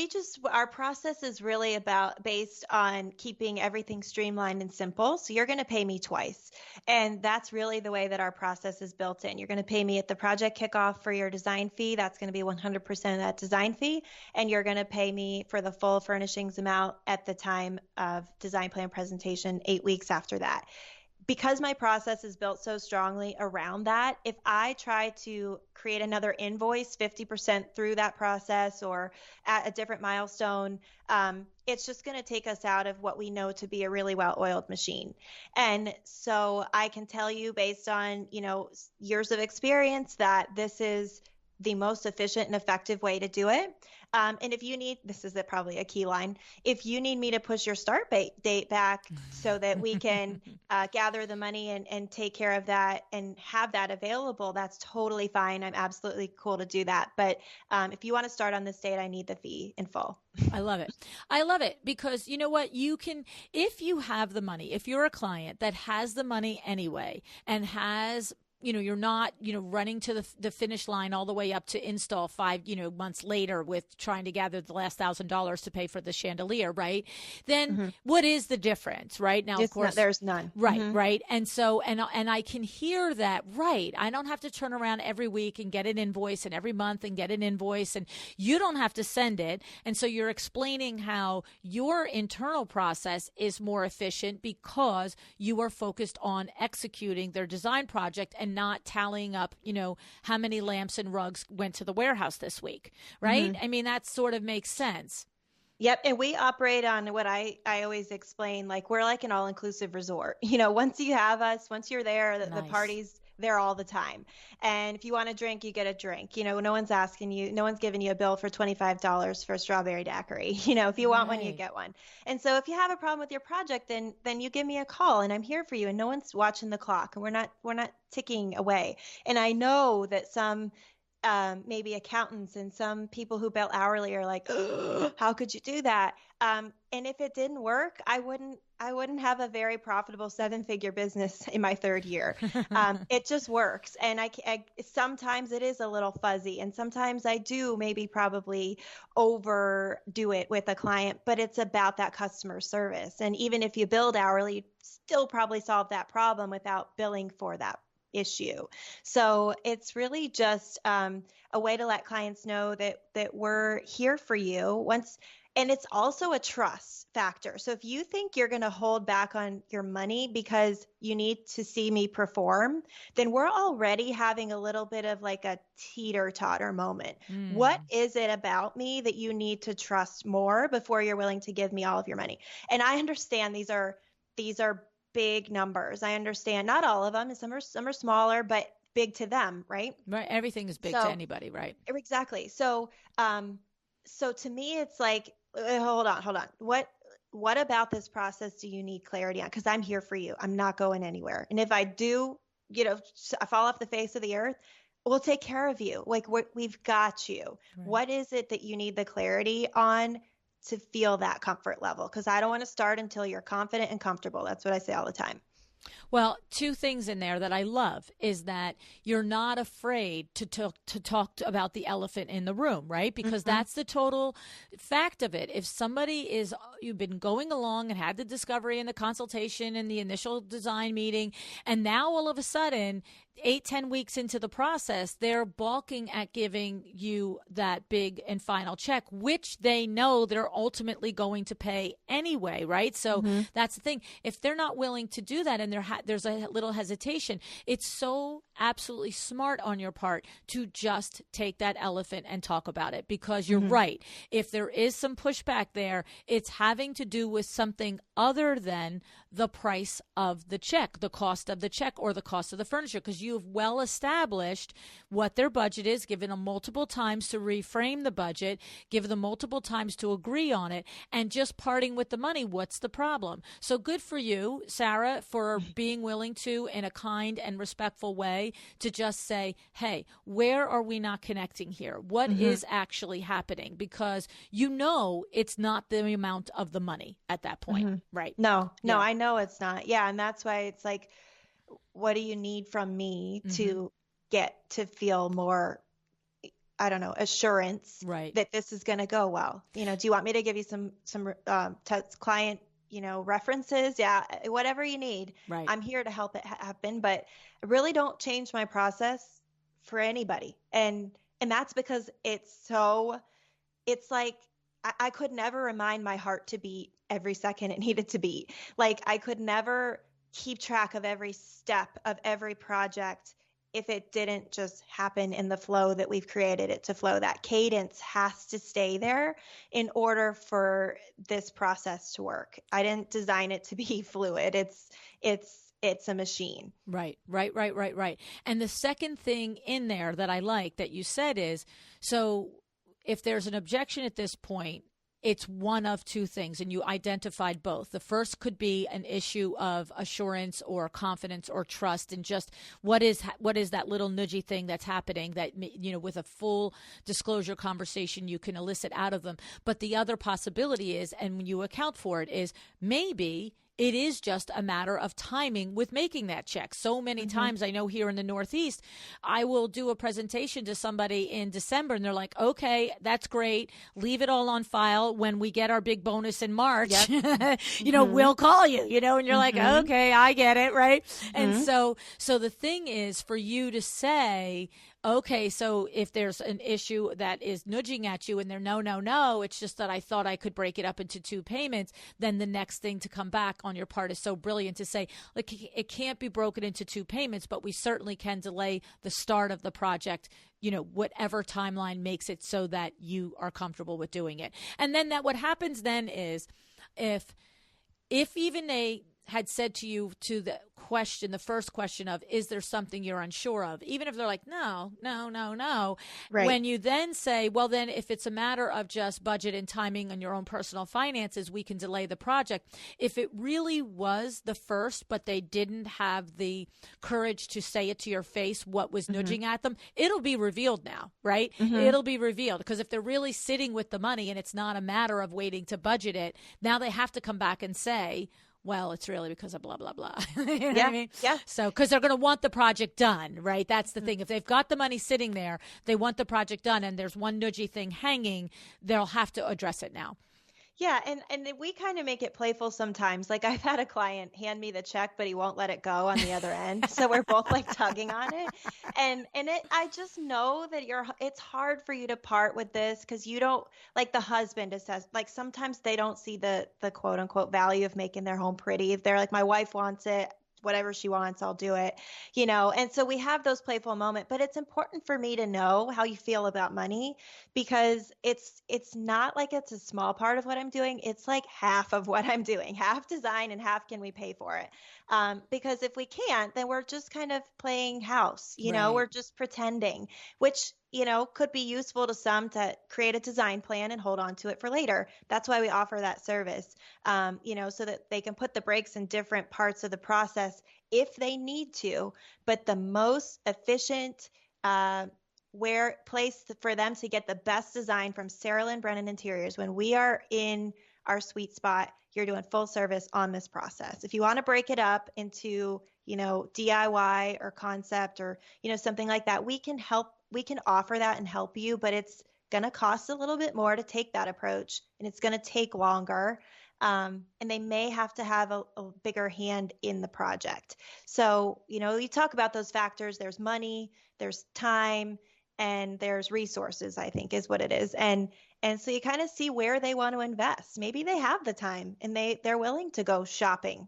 our process is really based on keeping everything streamlined and simple. So you're going to pay me twice. And that's really the way that our process is built in. You're going to pay me at the project kickoff for your design fee. That's going to be 100% of that design fee. And you're going to pay me for the full furnishings amount at the time of design plan presentation, 8 weeks after that. Because my process is built so strongly around that, if I try to create another invoice 50% through that process or at a different milestone, it's just going to take us out of what we know to be a really well-oiled machine. And so I can tell you based on, years of experience that this is the most efficient and effective way to do it. And if you need, this is probably a key line, if you need me to push your start date back so that we can gather the money and take care of that and have that available, that's totally fine. I'm absolutely cool to do that. But if you want to start on this date, I need the fee in full. I love it. I love it because you know what? You can, if you have the money, if you're a client that has the money anyway and has you're not, running to the finish line all the way up to install 5, months later with trying to gather the last $1,000 to pay for the chandelier, right? Then what is the difference, right? Now, of course, there's none. Right, right. And so, and I can hear that, right? I don't have to turn around every week and get an invoice and every month and get an invoice and you don't have to send it. And so you're explaining how your internal process is more efficient because you are focused on executing their design project and not tallying up, how many lamps and rugs went to the warehouse this week, right? I mean, that sort of makes sense. Yep. And we operate on what I always explain, like we're like an all-inclusive resort. Once you have us, once you're there, the party's there all the time. And if you want a drink, you get a drink. No one's asking you, no one's giving you a bill for $25 for a strawberry dacquiri. If you want one, you get one. And so if you have a problem with your project, then you give me a call and I'm here for you and no one's watching the clock and we're not ticking away. And I know that some maybe accountants and some people who bill hourly are like, oh, how could you do that? And if it didn't work, I wouldn't have a very profitable 7-figure business in my 3rd year. It just works. And I sometimes it is a little fuzzy and sometimes I do maybe probably overdo it with a client, but it's about that customer service. And even if you billed hourly, you'd still probably solve that problem without billing for that issue. So it's really just a way to let clients know that we're here for you and it's also a trust factor. So if you think you're going to hold back on your money because you need to see me perform, then we're already having a little bit of like a teeter-totter moment. What is it about me that you need to trust more before you're willing to give me all of your money? And I understand these are big numbers. I understand not all of them, and some are smaller, but big to them, right? Right. Everything is big to anybody, right? Exactly. So to me, it's like, hold on. What about this process do you need clarity on? Because I'm here for you. I'm not going anywhere. And if I do, I fall off the face of the earth, we'll take care of you. Like we've got you. Right. What is it that you need the clarity on to feel that comfort level? Because I don't want to start until you're confident and comfortable. That's what I say all the time. Well, two things in there that I love is that you're not afraid to talk about the elephant in the room, right? Because that's the total fact of it. If somebody you've been going along and had the discovery and the consultation and the initial design meeting, and now all of a sudden 8-10 weeks into the process, they're balking at giving you that big and final check, which they know they're ultimately going to pay anyway, right? So that's the thing. If they're not willing to do that and there's a little hesitation, it's so absolutely smart on your part to just take that elephant and talk about it, because you're right. If there is some pushback there, it's having to do with something other than the price of the check, the cost of the check, or the cost of the furniture, because you've well established what their budget is, given them multiple times to reframe the budget, give them multiple times to agree on it, and just parting with the money. What's the problem? So good for you, Sara, for being willing to, in a kind and respectful way, to just say, hey, where are we not connecting here? What is actually happening? Because you know it's not the amount of the money at that point, right? No, I know it's not. Yeah, and that's why it's like, what do you need from me to get to feel more, I don't know, assurance that this is going to go well? You know, do you want me to give you some client, references? Yeah, whatever you need. Right. I'm here to help it happen, but I really don't change my process for anybody. And that's because it's like I could never remind my heart to beat every second it needed to beat. Like I could never keep track of every step of every project if it didn't just happen in the flow that we've created it to flow. That cadence has to stay there in order for this process to work. I didn't design it to be fluid. It's a machine. Right. And the second thing in there that I like that you said is, so if there's an objection at this point, it's one of two things, and you identified both. The first could be an issue of assurance or confidence or trust, and just what is that little nudgy thing that's happening that, with a full disclosure conversation you can elicit out of them. But the other possibility is, and when you account for it, is maybe it is just a matter of timing with making that check. So many times, I know here in the Northeast, I will do a presentation to somebody in December and they're like, okay, that's great. Leave it all on file. When we get our big bonus in March, we'll call you, and you're like, okay, I get it. Right. And so the thing is for you to say, okay, so if there's an issue that is nudging at you and they're no, it's just that I thought I could break it up into 2 payments, then the next thing to come back on your part is so brilliant to say, like, it can't be broken into 2 payments, but we certainly can delay the start of the project, whatever timeline makes it so that you are comfortable with doing it. And then what happens then is if even they had said to you to the first question of, is there something you're unsure of? Even if they're like, no. Right. When you then say, well, then if it's a matter of just budget and timing and your own personal finances, we can delay the project. If it really was the first, but they didn't have the courage to say it to your face, what was nudging at them, it'll be revealed now, right? It'll be revealed, because if they're really sitting with the money and it's not a matter of waiting to budget it, now they have to come back and say, well, it's really because of blah, blah, blah. You know what I mean? Yeah. So, because they're going to want the project done, right? That's the thing. If they've got the money sitting there, they want the project done, and there's one nudgy thing hanging, they'll have to address it now. Yeah, and we kind of make it playful sometimes. Like I've had a client hand me the check, but he won't let it go on the other end. So we're both like tugging on it. And I just know that it's hard for you to part with this because you don't, like the husband says, like sometimes they don't see the quote unquote value of making their home pretty. If they're like, my wife wants it, whatever she wants, I'll do it, and so we have those playful moments, but it's important for me to know how you feel about money, because it's not like it's a small part of what I'm doing. It's like half of what I'm doing, half design and half can we pay for it? Because if we can't, then we're just kind of playing house, right. We're just pretending, which could be useful to some to create a design plan and hold on to it for later. That's why we offer that service, so that they can put the brakes in different parts of the process if they need to. But the most efficient place for them to get the best design from Sara Lynn Brennan Interiors, when we are in our sweet spot. You're doing full service on this process. If you want to break it up into, DIY or concept or, something like that, we can offer that and help you, but it's going to cost a little bit more to take that approach, and it's going to take longer. And they may have to have a bigger hand in the project. So, you talk about those factors. There's money, there's time, and there's resources, I think is what it is. And so you kind of see where they want to invest. Maybe they have the time and they're willing to go shopping,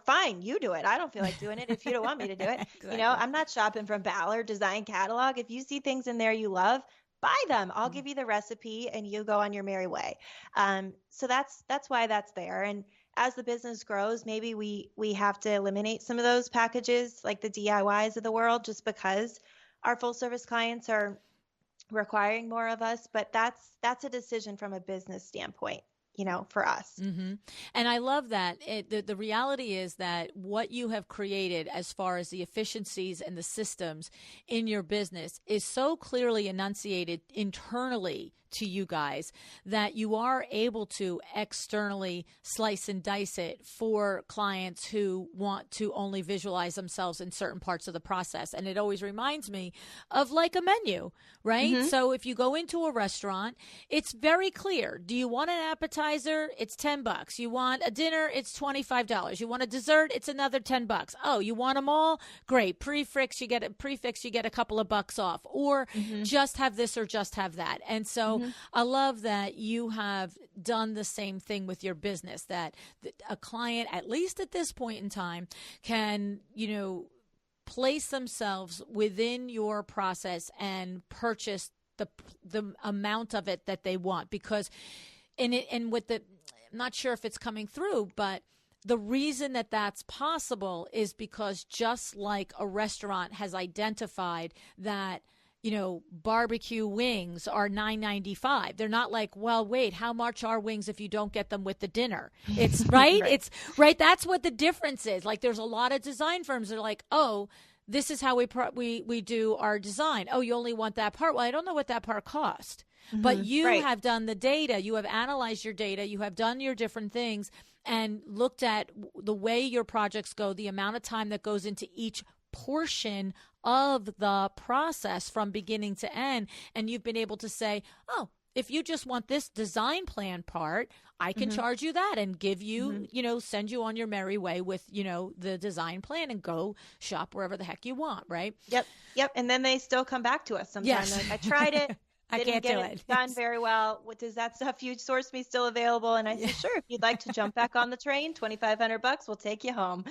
fine, you do it. I don't feel like doing it if you don't want me to do it. Exactly. I'm not shopping from Ballard Design Catalog. If you see things in there you love, buy them. I'll give you the recipe and you go on your merry way. So that's why that's there. And as the business grows, maybe we have to eliminate some of those packages like the DIYs of the world, just because our full service clients are requiring more of us. But that's a decision from a business standpoint, for us. Mm-hmm. And I love that. The reality is that what you have created as far as the efficiencies and the systems in your business is so clearly enunciated internally to you guys that you are able to externally slice and dice it for clients who want to only visualize themselves in certain parts of the process. And it always reminds me of like a menu, right? Mm-hmm. So if you go into a restaurant, it's very clear. Do you want an appetizer? It's $10. You want a dinner? It's $25. You want a dessert? It's another $10. Oh, you want them all? Great. Prefix, you get a couple of bucks off, or just have this or just have that. And so I love that you have done the same thing with your business, that a client, at least at this point in time, can, place themselves within your process and purchase the amount of it that they want. Because I'm not sure if it's coming through, but the reason that that's possible is because just like a restaurant has identified that barbecue wings are $9.95. They're not like, well, wait, how much are wings if you don't get them with the dinner? It's right. Right. It's right. That's what the difference is. Like, there's a lot of design firms that are like, oh, this is how we do our design. Oh, you only want that part. Well, I don't know what that part cost. But you have done the data. You have analyzed your data. You have done your different things and looked at the way your projects go, the amount of time that goes into each portion of the process from beginning to end. And you've been able to say, oh, if you just want this design plan part, I can charge you that and give you, send you on your merry way with, the design plan and go shop wherever the heck you want. Right. Yep. And then they still come back to us sometimes. Yes. Like, I tried it. I can't do it. Done very well. What does that stuff you source me still available? And I said, sure. If you'd like to jump back on the train, $2,500, we'll take you home.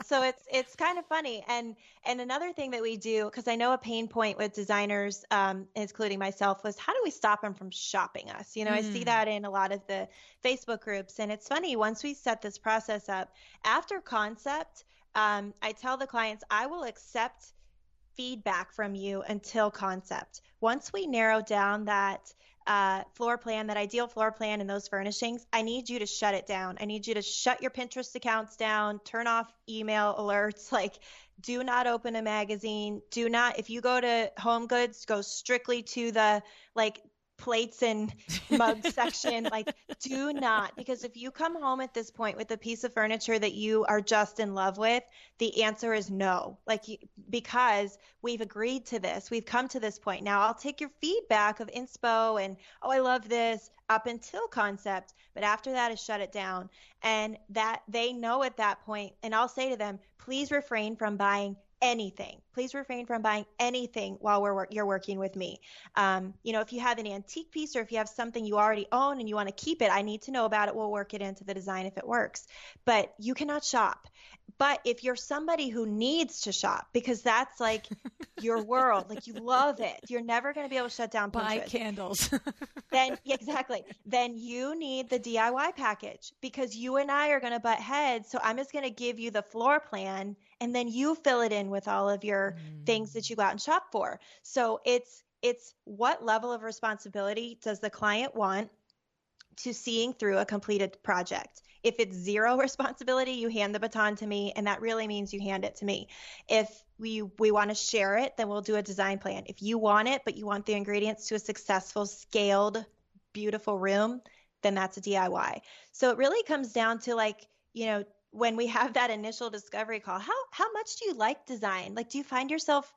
So it's kind of funny. And another thing that we do, because I know a pain point with designers, including myself, was how do we stop them from shopping us? I see that in a lot of the Facebook groups, and it's funny. Once we set this process up, after concept, I tell the clients I will accept feedback from you until concept. Once we narrow down that floor plan, that ideal floor plan and those furnishings, I need you to shut it down. I need you to shut your Pinterest accounts down, turn off email alerts, like do not open a magazine. Do not, if you go to Home Goods, go strictly to the plates and mugs section. Like, do not, because if you come home at this point with a piece of furniture that you are just in love with, the answer is no. Because we've agreed to this, we've come to this point. Now I'll take your feedback of inspo and, oh, I love this, up until concept, but after that is shut it down. And that they know at that point, and I'll say to them, please refrain from buying anything. Please refrain from buying anything while you're working with me. If you have an antique piece or if you have something you already own and you want to keep it, I need to know about it. We'll work it into the design if it works. But you cannot shop. But if you're somebody who needs to shop, because that's like your world, like you love it, you're never going to be able to shut down Pinterest. Buy candles. Then you need the DIY package, because you and I are going to butt heads. So I'm just going to give you the floor plan and then you fill it in with all of your things that you go out and shop for. So it's what level of responsibility does the client want to seeing through a completed project? If it's zero responsibility, you hand the baton to me, and that really means you hand it to me. If we want to share it, then we'll do a design plan. If you want it, but you want the ingredients to a successful scaled beautiful room, then that's a DIY. So it really comes down to like, when we have that initial discovery call, how much do you like design? Like, do you find yourself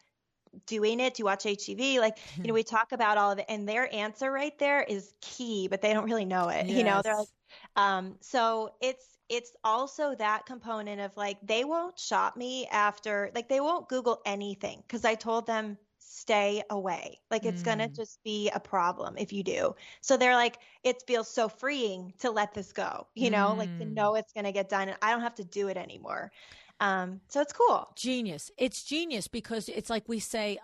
doing it? Do you watch HGV? Like, we talk about all of it, and their answer right there is key, but they don't really know it. Yes. They're like, so it's also that component of like, they won't shop me after, like, they won't Google anything because I told them stay away. Like, it's going to just be a problem if you do. So they're like, it feels so freeing to let this go, like to know it's going to get done and I don't have to do it anymore. So it's cool. Genius. It's genius because it's like we say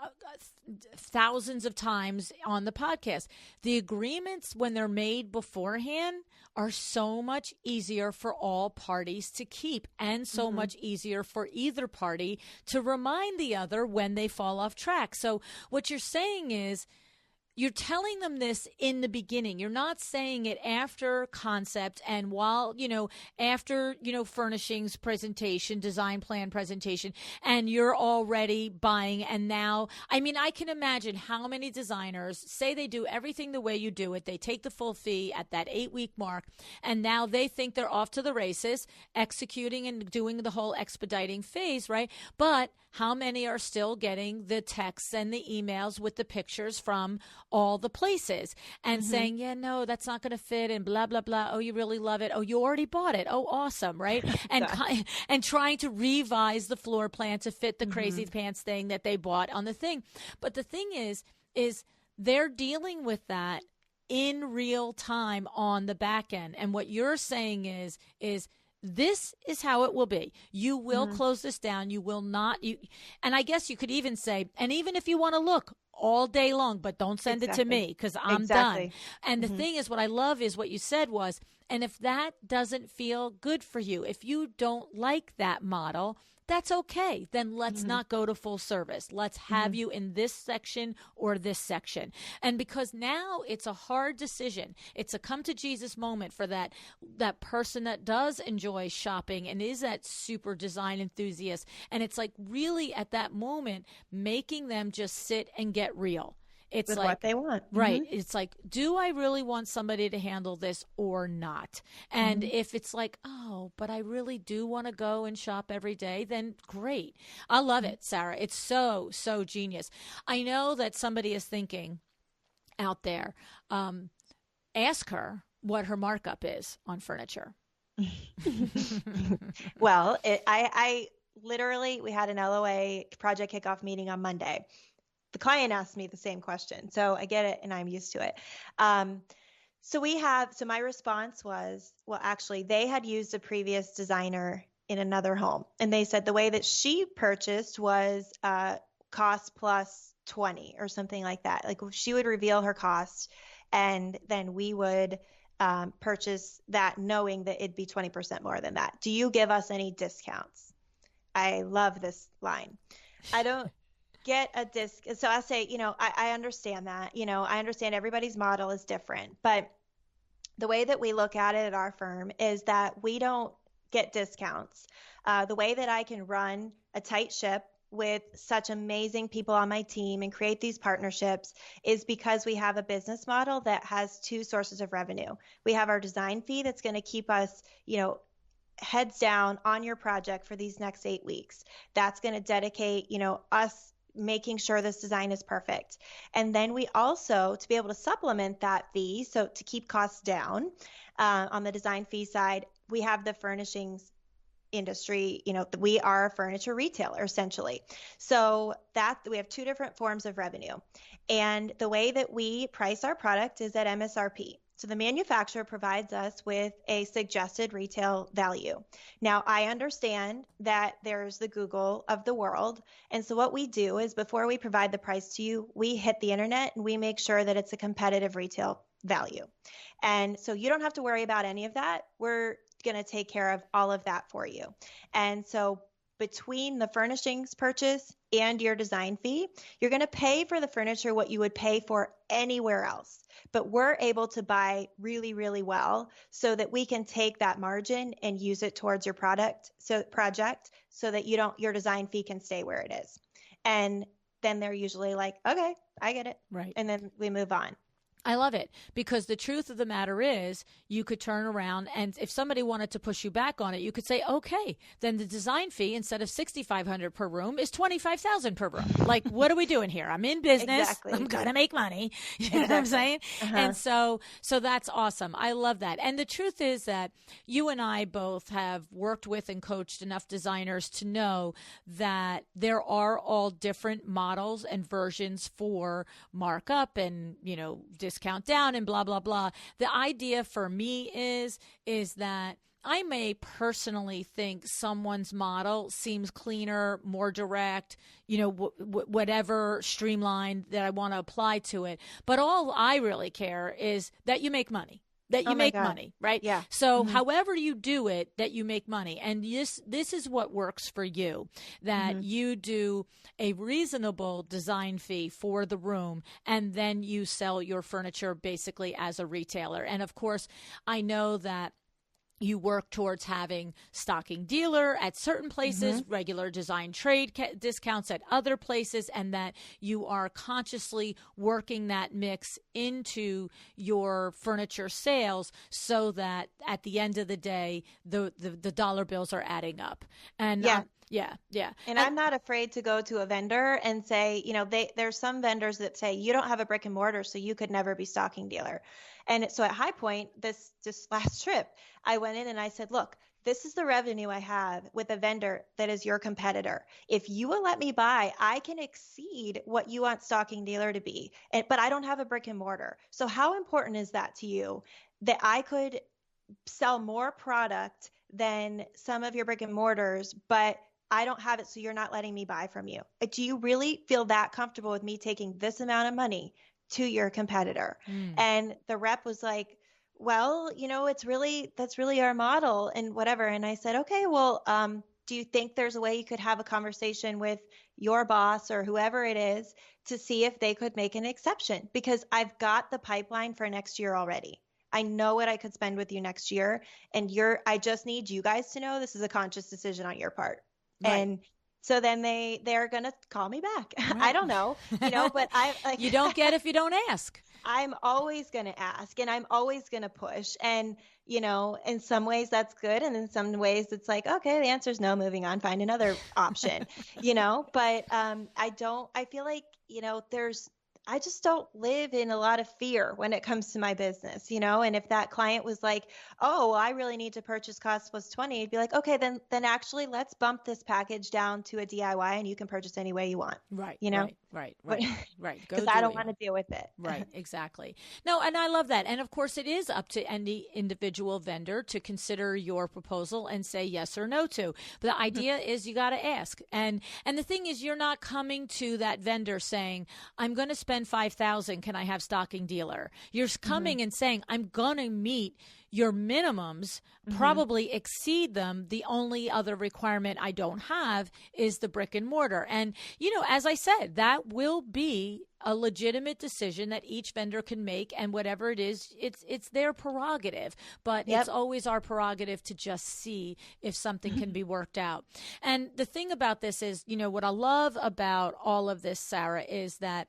thousands of times on the podcast, the agreements when they're made beforehand are so much easier for all parties to keep and so much easier for either party to remind the other when they fall off track. So what you're saying is, you're telling them this in the beginning. You're not saying it after concept and while, after, furnishings presentation, design plan presentation, and you're already buying. And now, I mean, I can imagine how many designers say they do everything the way you do it. They take the full fee at that 8-week mark, and now they think they're off to the races, executing and doing the whole expediting phase, right? But how many are still getting the texts and the emails with the pictures from all the places and saying, yeah, no, that's not going to fit and blah, blah, blah. Oh, you really love it. Oh, you already bought it. Oh, awesome. Right. And trying to revise the floor plan to fit the crazy pants thing that they bought on the thing. But the thing is they're dealing with that in real time on the back end. And what you're saying is this is how it will be. You will close this down. You will not. And I guess you could even say, and even if you want to look all day long, but don't send it to me because I'm done. And the thing is, what I love is what you said was, and if that doesn't feel good for you, if you don't like that model, that's okay. Then let's not go to full service. Let's have you in this section or this section. And because now it's a hard decision. It's a come to Jesus moment for that person that does enjoy shopping and is that super design enthusiast. And it's like really at that moment, making them just sit and get real. It's with like what they want. Right. It's like, do I really want somebody to handle this or not? And if it's like, oh, but I really do want to go and shop every day, then great. I love it, Sara. It's so, so genius. I know that somebody is thinking out there, ask her what her markup is on furniture. Well, I literally, we had an LOA project kickoff meeting on Monday. The client asked me the same question. So I get it and I'm used to it. So my response was, well, actually they had used a previous designer in another home. And they said the way that she purchased was cost plus 20 or something like that. Like she would reveal her cost and then we would purchase that knowing that it'd be 20% more than that. Do you give us any discounts? I love this line. I don't get a disc. So I say, I understand that, I understand everybody's model is different, but the way that we look at it at our firm is that we don't get discounts. The way that I can run a tight ship with such amazing people on my team and create these partnerships is because we have a business model that has two sources of revenue. We have our design fee that's going to keep us, heads down on your project for these next 8 weeks. That's going to dedicate, us making sure this design is perfect. And then we also, to be able to supplement that fee, so to keep costs down on the design fee side, we have the furnishings industry, we are a furniture retailer essentially. So that we have two different forms of revenue. And the way that we price our product is at MSRP. So the manufacturer provides us with a suggested retail value. Now, I understand that there's the Google of the world. And so what we do is before we provide the price to you, we hit the internet and we make sure that it's a competitive retail value. And so you don't have to worry about any of that. We're going to take care of all of that for you. And so between the furnishings purchase and your design fee, you're going to pay for the furniture what you would pay for anywhere else. But we're able to buy really, really well so that we can take that margin and use it towards your project so that your design fee can stay where it is. And then they're usually like, okay, I get it. Right. And then we move on. I love it, because the truth of the matter is you could turn around, and if somebody wanted to push you back on it, you could say, okay, then the design fee instead of $6,500 per room is $25,000 per room. Like, what are we doing here? I'm in business. Exactly. I'm going to make money. You know what I'm saying? And so that's awesome. I love that. And the truth is that you and I both have worked with and coached enough designers to know that there are all different models and versions for markup and, discount down and blah, blah, blah. The idea for me is that I may personally think someone's model seems cleaner, more direct, whatever streamlined that I want to apply to it. But all I really care is that you make money. That you make money, right? Yeah. So however you do it, that you make money. And this is what works for you, that you do a reasonable design fee for the room, and then you sell your furniture basically as a retailer. And of course, I know that you work towards having stocking dealer at certain places, regular design trade discounts at other places, and that you are consciously working that mix into your furniture sales so that at the end of the day, the dollar bills are adding up. And yeah. And I'm not afraid to go to a vendor and say, there's some vendors that say you don't have a brick and mortar, so you could never be stocking dealer. And so at High Point, this last trip, I went in and I said, look, this is the revenue I have with a vendor that is your competitor. If you will let me buy, I can exceed what you want stocking dealer to be. But I don't have a brick and mortar. So how important is that to you that I could sell more product than some of your brick and mortars, but I don't have it, so you're not letting me buy from you? Do you really feel that comfortable with me taking this amount of money to your competitor? And the rep was like, well, that's really our model and whatever. And I said, okay, well, do you think there's a way you could have a conversation with your boss or whoever it is to see if they could make an exception? Because I've got the pipeline for next year already. I know what I could spend with you next year, and I just need you guys to know this is a conscious decision on your part. Right. And so then they're going to call me back. Right. I don't know, but you don't get if you don't ask. I'm always going to ask, and I'm always going to push. And, in some ways that's good. And in some ways it's like, okay, the answer is no, moving on, find another option, but I feel like, I just don't live in a lot of fear when it comes to my business, and if that client was like, oh, I really need to purchase cost plus 20, I'd be like, okay, then actually let's bump this package down to a DIY and you can purchase any way you want. Right. Right. Because I don't want to deal with it. Right. Exactly. No, and I love that. And of course it is up to any individual vendor to consider your proposal and say yes or no to. But the idea is you got to ask. And the thing is, you're not coming to that vendor saying, I'm going to spend $5,000. Can I have stocking dealer? You're coming and saying, I'm going to meet your minimums, probably exceed them. The only other requirement I don't have is the brick and mortar. And, as I said, that will be a legitimate decision that each vendor can make, and whatever it is, it's their prerogative. But it's always our prerogative to just see if something can be worked out. And the thing about this is, what I love about all of this, Sara, is that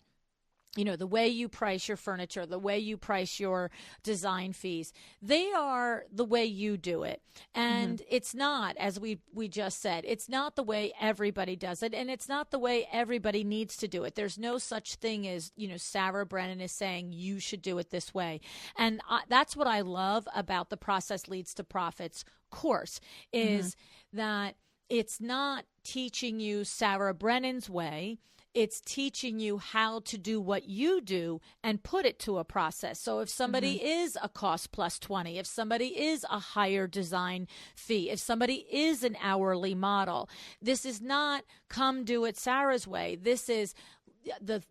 the way you price your furniture, the way you price your design fees, they are the way you do it. And it's not, as we just said, it's not the way everybody does it. And it's not the way everybody needs to do it. There's no such thing as, Sara Brennan is saying you should do it this way. And that's what I love about the Process Leads to Profits course is that it's not teaching you Sara Brennan's way. It's teaching you how to do what you do and put it to a process. So if somebody is a cost plus 20, if somebody is a higher design fee, if somebody is an hourly model, this is not come do it Sara's way. This is the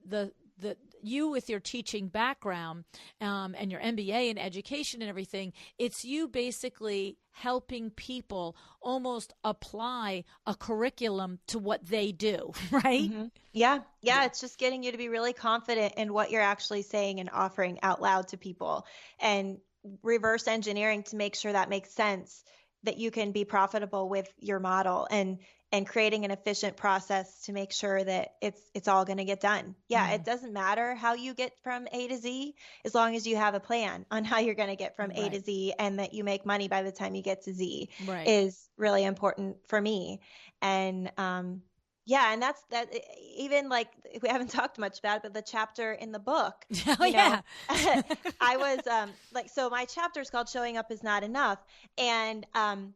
you with your teaching background and your MBA and education and everything. It's you basically helping people almost apply a curriculum to what they do, right? Yeah. It's just getting you to be really confident in what you're actually saying and offering out loud to people, and reverse engineering to make sure that makes sense that you can be profitable with your model, and creating an efficient process to make sure that it's all going to get done. Yeah, It doesn't matter how you get from A to Z, as long as you have a plan on how you're going to get from A to Z, and that you make money by the time you get to Z is really important for me. And yeah, and that's that. Even like, we haven't talked much about it, but the chapter in the book, I was so my chapter is called "Showing Up Is Not Enough," and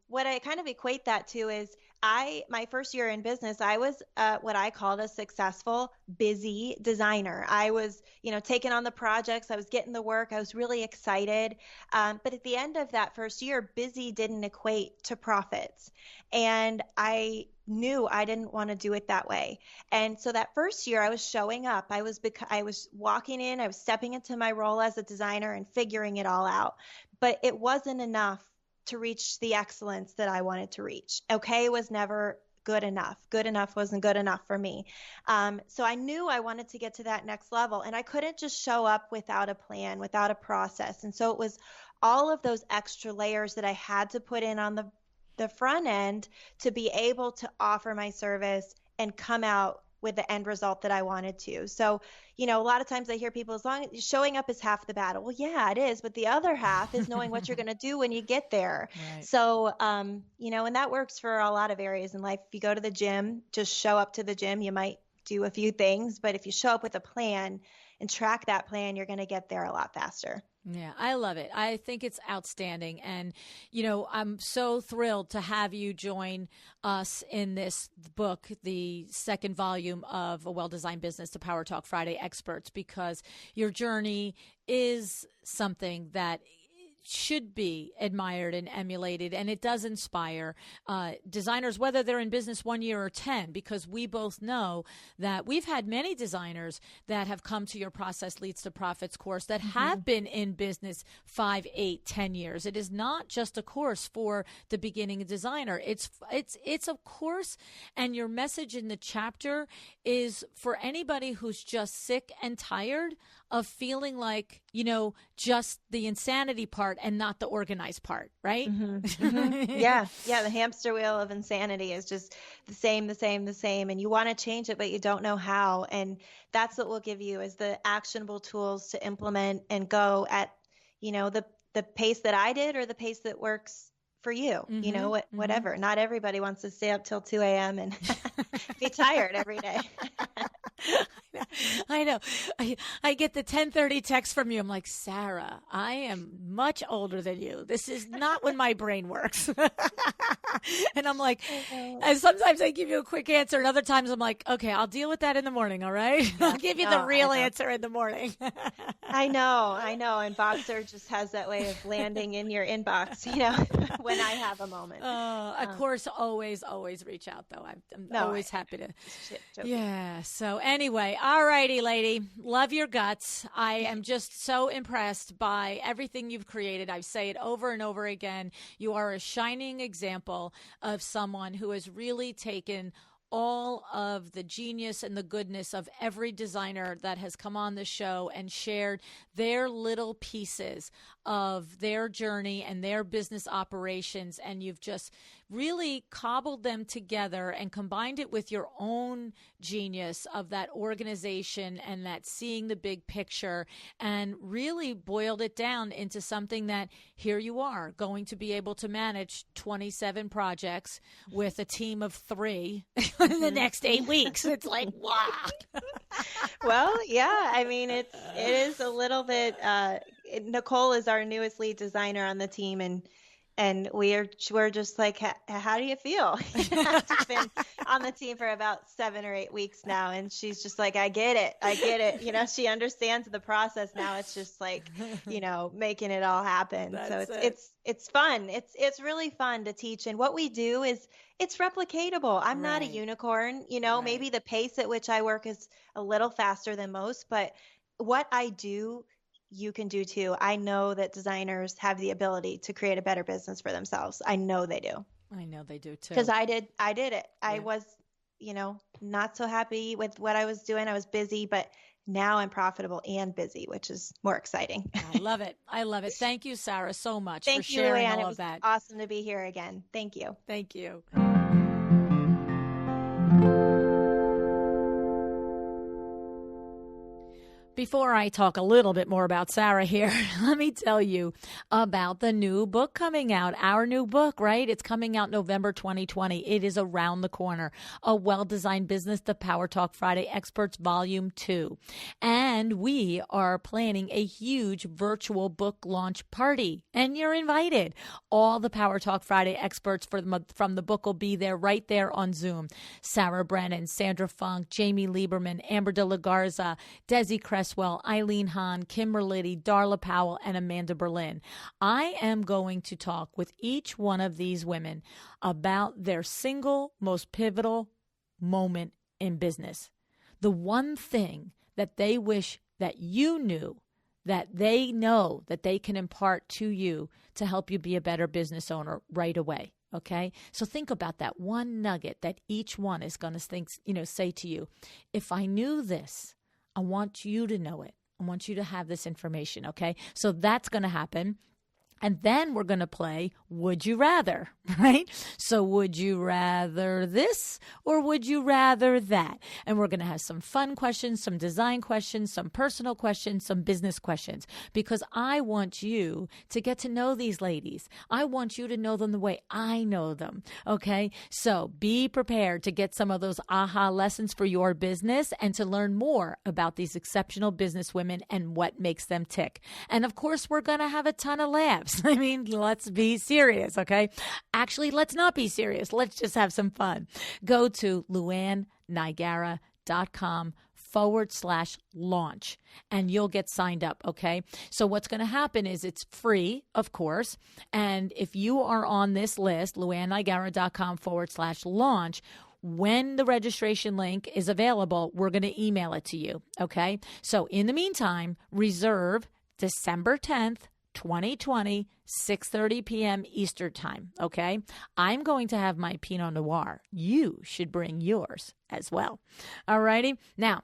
what I kind of equate that to is, my first year in business, I was what I called a successful, busy designer. I was, taking on the projects. I was getting the work. I was really excited. But at the end of that first year, busy didn't equate to profits. And I knew I didn't want to do it that way. And so that first year, I was showing up. I was walking in. I was stepping into my role as a designer and figuring it all out. But it wasn't enough to reach the excellence that I wanted to reach. Okay was never good enough. Good enough wasn't good enough for me. So I knew I wanted to get to that next level, and I couldn't just show up without a plan, without a process. And so it was all of those extra layers that I had to put in on the front end to be able to offer my service and come out with the end result that I wanted to. So, a lot of times I hear people, as long as showing up is half the battle. Well, yeah, it is. But the other half is knowing what you're going to do when you get there. Right. So, and that works for a lot of areas in life. If you go to the gym, just show up to the gym. You might do a few things, but if you show up with a plan and track that plan, you're going to get there a lot faster. Yeah, I love it. I think it's outstanding. And, I'm so thrilled to have you join us in this book, the second volume of A Well-Designed Business, the Power Talk Friday Experts, because your journey is something that should be admired and emulated, and it does inspire designers, whether they're in business 1 year or 10, because we both know that we've had many designers that have come to your Process Leads to Profits course that have been in business 5, 8, 10 years. It is not just a course for the beginning designer. It's a course, and your message in the chapter is for anybody who's just sick and tired of feeling like, just the insanity part and not the organized part, right? Yeah. The hamster wheel of insanity is just the same. And you want to change it, but you don't know how. And that's what we'll give you, is the actionable tools to implement and go at, the pace that I did, or the pace that works for you, whatever. Not everybody wants to stay up till 2 a.m. and be tired every day. I know. I get the 10:30 text from you. I'm like, Sara, I am much older than you. This is not when my brain works. And I'm like, and sometimes I give you a quick answer, and other times I'm like, okay, I'll deal with that in the morning. All right. I'll give you the real answer in the morning. I know. And Voxer just has that way of landing in your inbox, when I have a moment. Of course, always reach out, though. I'm always happy to. Yeah. So anyway, all righty, lady. Love your guts. I am just so impressed by everything you've created. I say it over and over again. You are a shining example of someone who has really taken all of the genius and the goodness of every designer that has come on the show and shared their little pieces of their journey and their business operations. And you've just really cobbled them together and combined it with your own genius of that organization and that seeing the big picture, and really boiled it down into something that here you are going to be able to manage 27 projects with a team of 3 in the next 8 weeks. It's like, wow. Well, yeah, I mean, it is a little bit, Nicole is our newest lead designer on the team, and we're just like, how do you feel? She's been on the team for about 7 or 8 weeks now, and she's just like, I get it. She understands the process now. It's just like, making it all happen. So it's fun. It's really fun to teach. And what we do is, it's replicatable. I'm not a unicorn. Maybe the pace at which I work is a little faster than most, but what I do, you can do too. I know that designers have the ability to create a better business for themselves. I know they do. I know they do too. Because I did it. Yeah. I was, not so happy with what I was doing. I was busy, but now I'm profitable and busy, which is more exciting. I love it. I love it. Thank you, Sara, so much for Thank you, sharing Luann. all It of was that. awesome to be here again. Thank you. Thank you. Before I talk a little bit more about Sara here, let me tell you about the new book coming out. Our new book, right? It's coming out November 2020. It is around the corner. A Well-Designed Business, the Power Talk Friday Experts Volume 2. And we are planning a huge virtual book launch party, and you're invited. All the Power Talk Friday experts from the book will be there right there on Zoom. Sara Brennan, Sandra Funk, Jamie Lieberman, Amber De La Garza, Desi Cresswell, Eileen Hahn, Kimberly, Darla Powell, and Amanda Berlin. I am going to talk with each one of these women about their single most pivotal moment in business. The one thing that they wish that you knew, that they know that they can impart to you to help you be a better business owner right away. Okay, so think about that one nugget that each one is going to say to you. If I knew this, I want you to know it. I want you to have this information, okay? So that's going to happen. And then we're going to play Would You Rather, right? So would you rather this or would you rather that? And we're going to have some fun questions, some design questions, some personal questions, some business questions, because I want you to get to know these ladies. I want you to know them the way I know them, okay? So be prepared to get some of those aha lessons for your business and to learn more about these exceptional business women and what makes them tick. And of course, we're going to have a ton of laughs. I mean, let's be serious, okay? Actually, let's not be serious. Let's just have some fun. Go to luannigara.com/launch and you'll get signed up, okay? So what's going to happen is it's free, of course. And if you are on this list, luannigara.com/launch, when the registration link is available, we're going to email it to you, okay? So in the meantime, reserve December 10th, 2020, 6:30 p.m. Eastern time, okay? I'm going to have my Pinot Noir. You should bring yours as well. All righty? Now,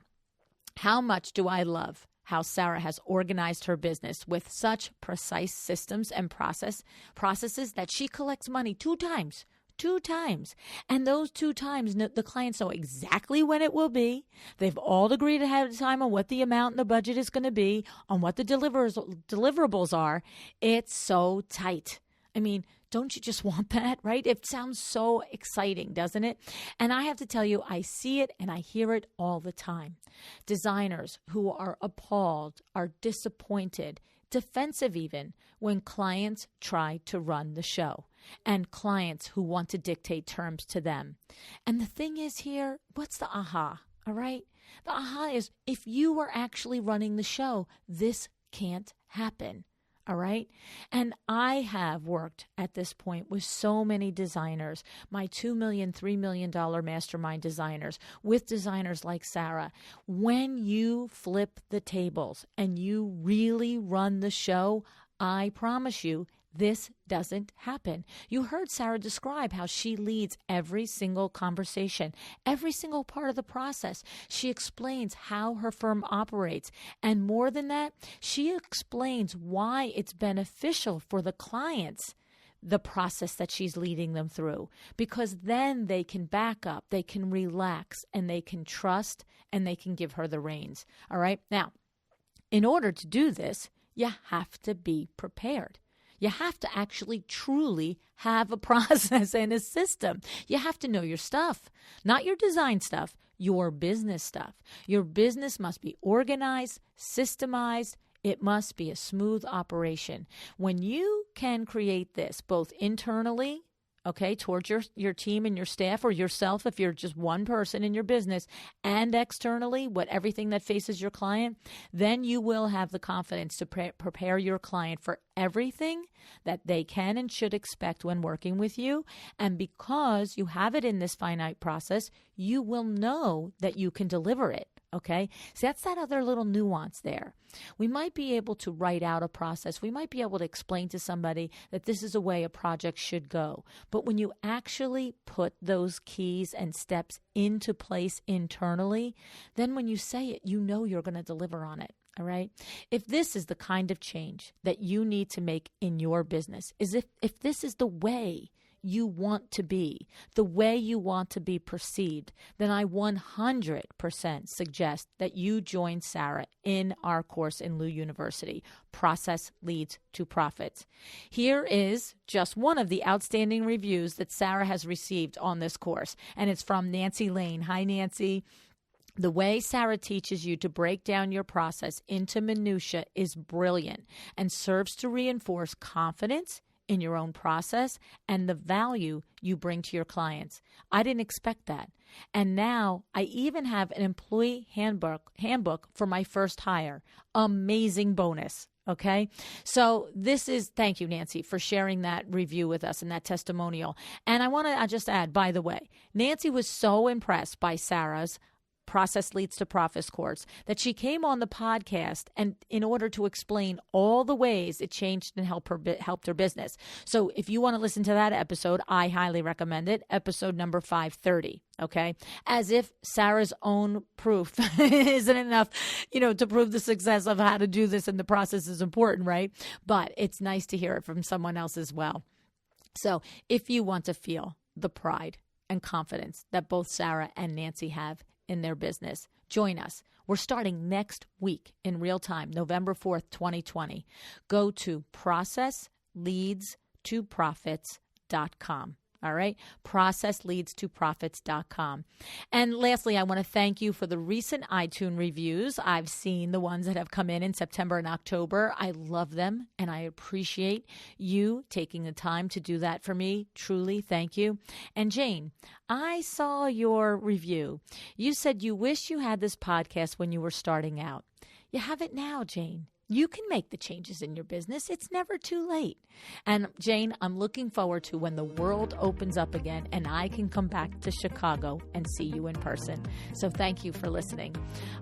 how much do I love how Sara has organized her business with such precise systems and processes that she collects money 2 times. 2 times. And those 2 times, the clients know exactly when it will be. They've all agreed ahead of time on what the amount and the budget is going to be, on what the deliverables are. It's so tight. I mean, don't you just want that, right? It sounds so exciting, doesn't it? And I have to tell you, I see it and I hear it all the time. Designers who are appalled, are disappointed, defensive even, when clients try to run the show, and clients who want to dictate terms to them. And the thing is here, what's the aha? All right? The aha is if you were actually running the show, this can't happen. All right? And I have worked at this point with so many designers, my $2 million, $3 million mastermind designers, with designers like Sara. When you flip the tables and you really run the show, I promise you, this doesn't happen. You heard Sara describe how she leads every single conversation, every single part of the process. She explains how her firm operates. And more than that, she explains why it's beneficial for the clients, the process that she's leading them through, because then they can back up, they can relax, and they can trust, and they can give her the reins. All right. Now, in order to do this, you have to be prepared. You have to actually truly have a process and a system. You have to know your stuff, not your design stuff, your business stuff. Your business must be organized, systemized. It must be a smooth operation. When you can create this both internally, okay, towards your team and your staff, or yourself if you're just one person in your business, and externally, everything that faces your client, then you will have the confidence to prepare your client for everything that they can and should expect when working with you. And because you have it in this finite process, you will know that you can deliver it. Okay, so that's that other little nuance there. We might be able to write out a process. We might be able to explain to somebody that this is a way a project should go. But when you actually put those keys and steps into place internally, then when you say it, you know you're going to deliver on it. All right. If this is the kind of change that you need to make in your business, if this is the way you want to be, the way you want to be perceived, then I 100% suggest that you join Sara in our course in Lou University, Process Leads to Profits. Here is just one of the outstanding reviews that Sara has received on this course, and it's from Nancy Lane. Hi, Nancy. The way Sara teaches you to break down your process into minutia is brilliant and serves to reinforce confidence in your own process and the value you bring to your clients. I didn't expect that. And now I even have an employee handbook for my first hire. Amazing bonus. Okay. So thank you, Nancy, for sharing that review with us and that testimonial. And I want to just add, by the way, Nancy was so impressed by Sara's Process Leads to Profits course that she came on the podcast and in order to explain all the ways it changed and helped her business. So if you want to listen to that episode, I highly recommend it. Episode number 530. Okay. As if Sara's own proof isn't enough, to prove the success of how to do this and the process is important, right? But it's nice to hear it from someone else as well. So if you want to feel the pride and confidence that both Sara and Nancy have in their business, join us. We're starting next week in real time, November 4th, 2020. Go to processleadstoprofits.com. All right. processleadstoprofits.com. And lastly, I want to thank you for the recent iTunes reviews. I've seen the ones that have come in September and October. I love them and I appreciate you taking the time to do that for me. Truly, thank you. And Jane, I saw your review. You said you wish you had this podcast when you were starting out. You have it now, Jane. You can make the changes in your business. It's never too late. And Jane, I'm looking forward to when the world opens up again and I can come back to Chicago and see you in person. So thank you for listening.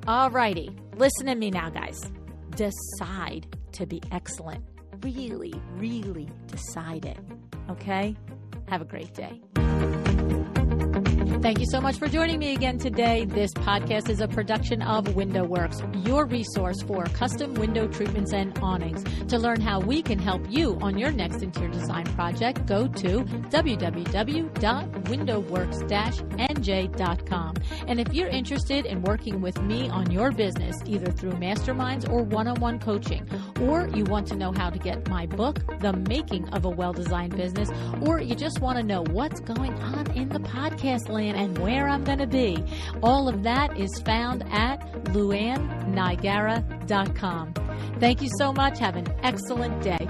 All righty. Listen to me now, guys. Decide to be excellent. Really, really decide it. Okay? Have a great day. Thank you so much for joining me again today. This podcast is a production of WindowWorks, your resource for custom window treatments and awnings. To learn how we can help you on your next interior design project, go to www.windowworks-nj.com. And if you're interested in working with me on your business, either through masterminds or one-on-one coaching, or you want to know how to get my book, The Making of a Well-Designed Business, or you just want to know what's going on in the podcast land and where I'm going to be. All of that is found at luannigara.com. Thank you so much. Have an excellent day.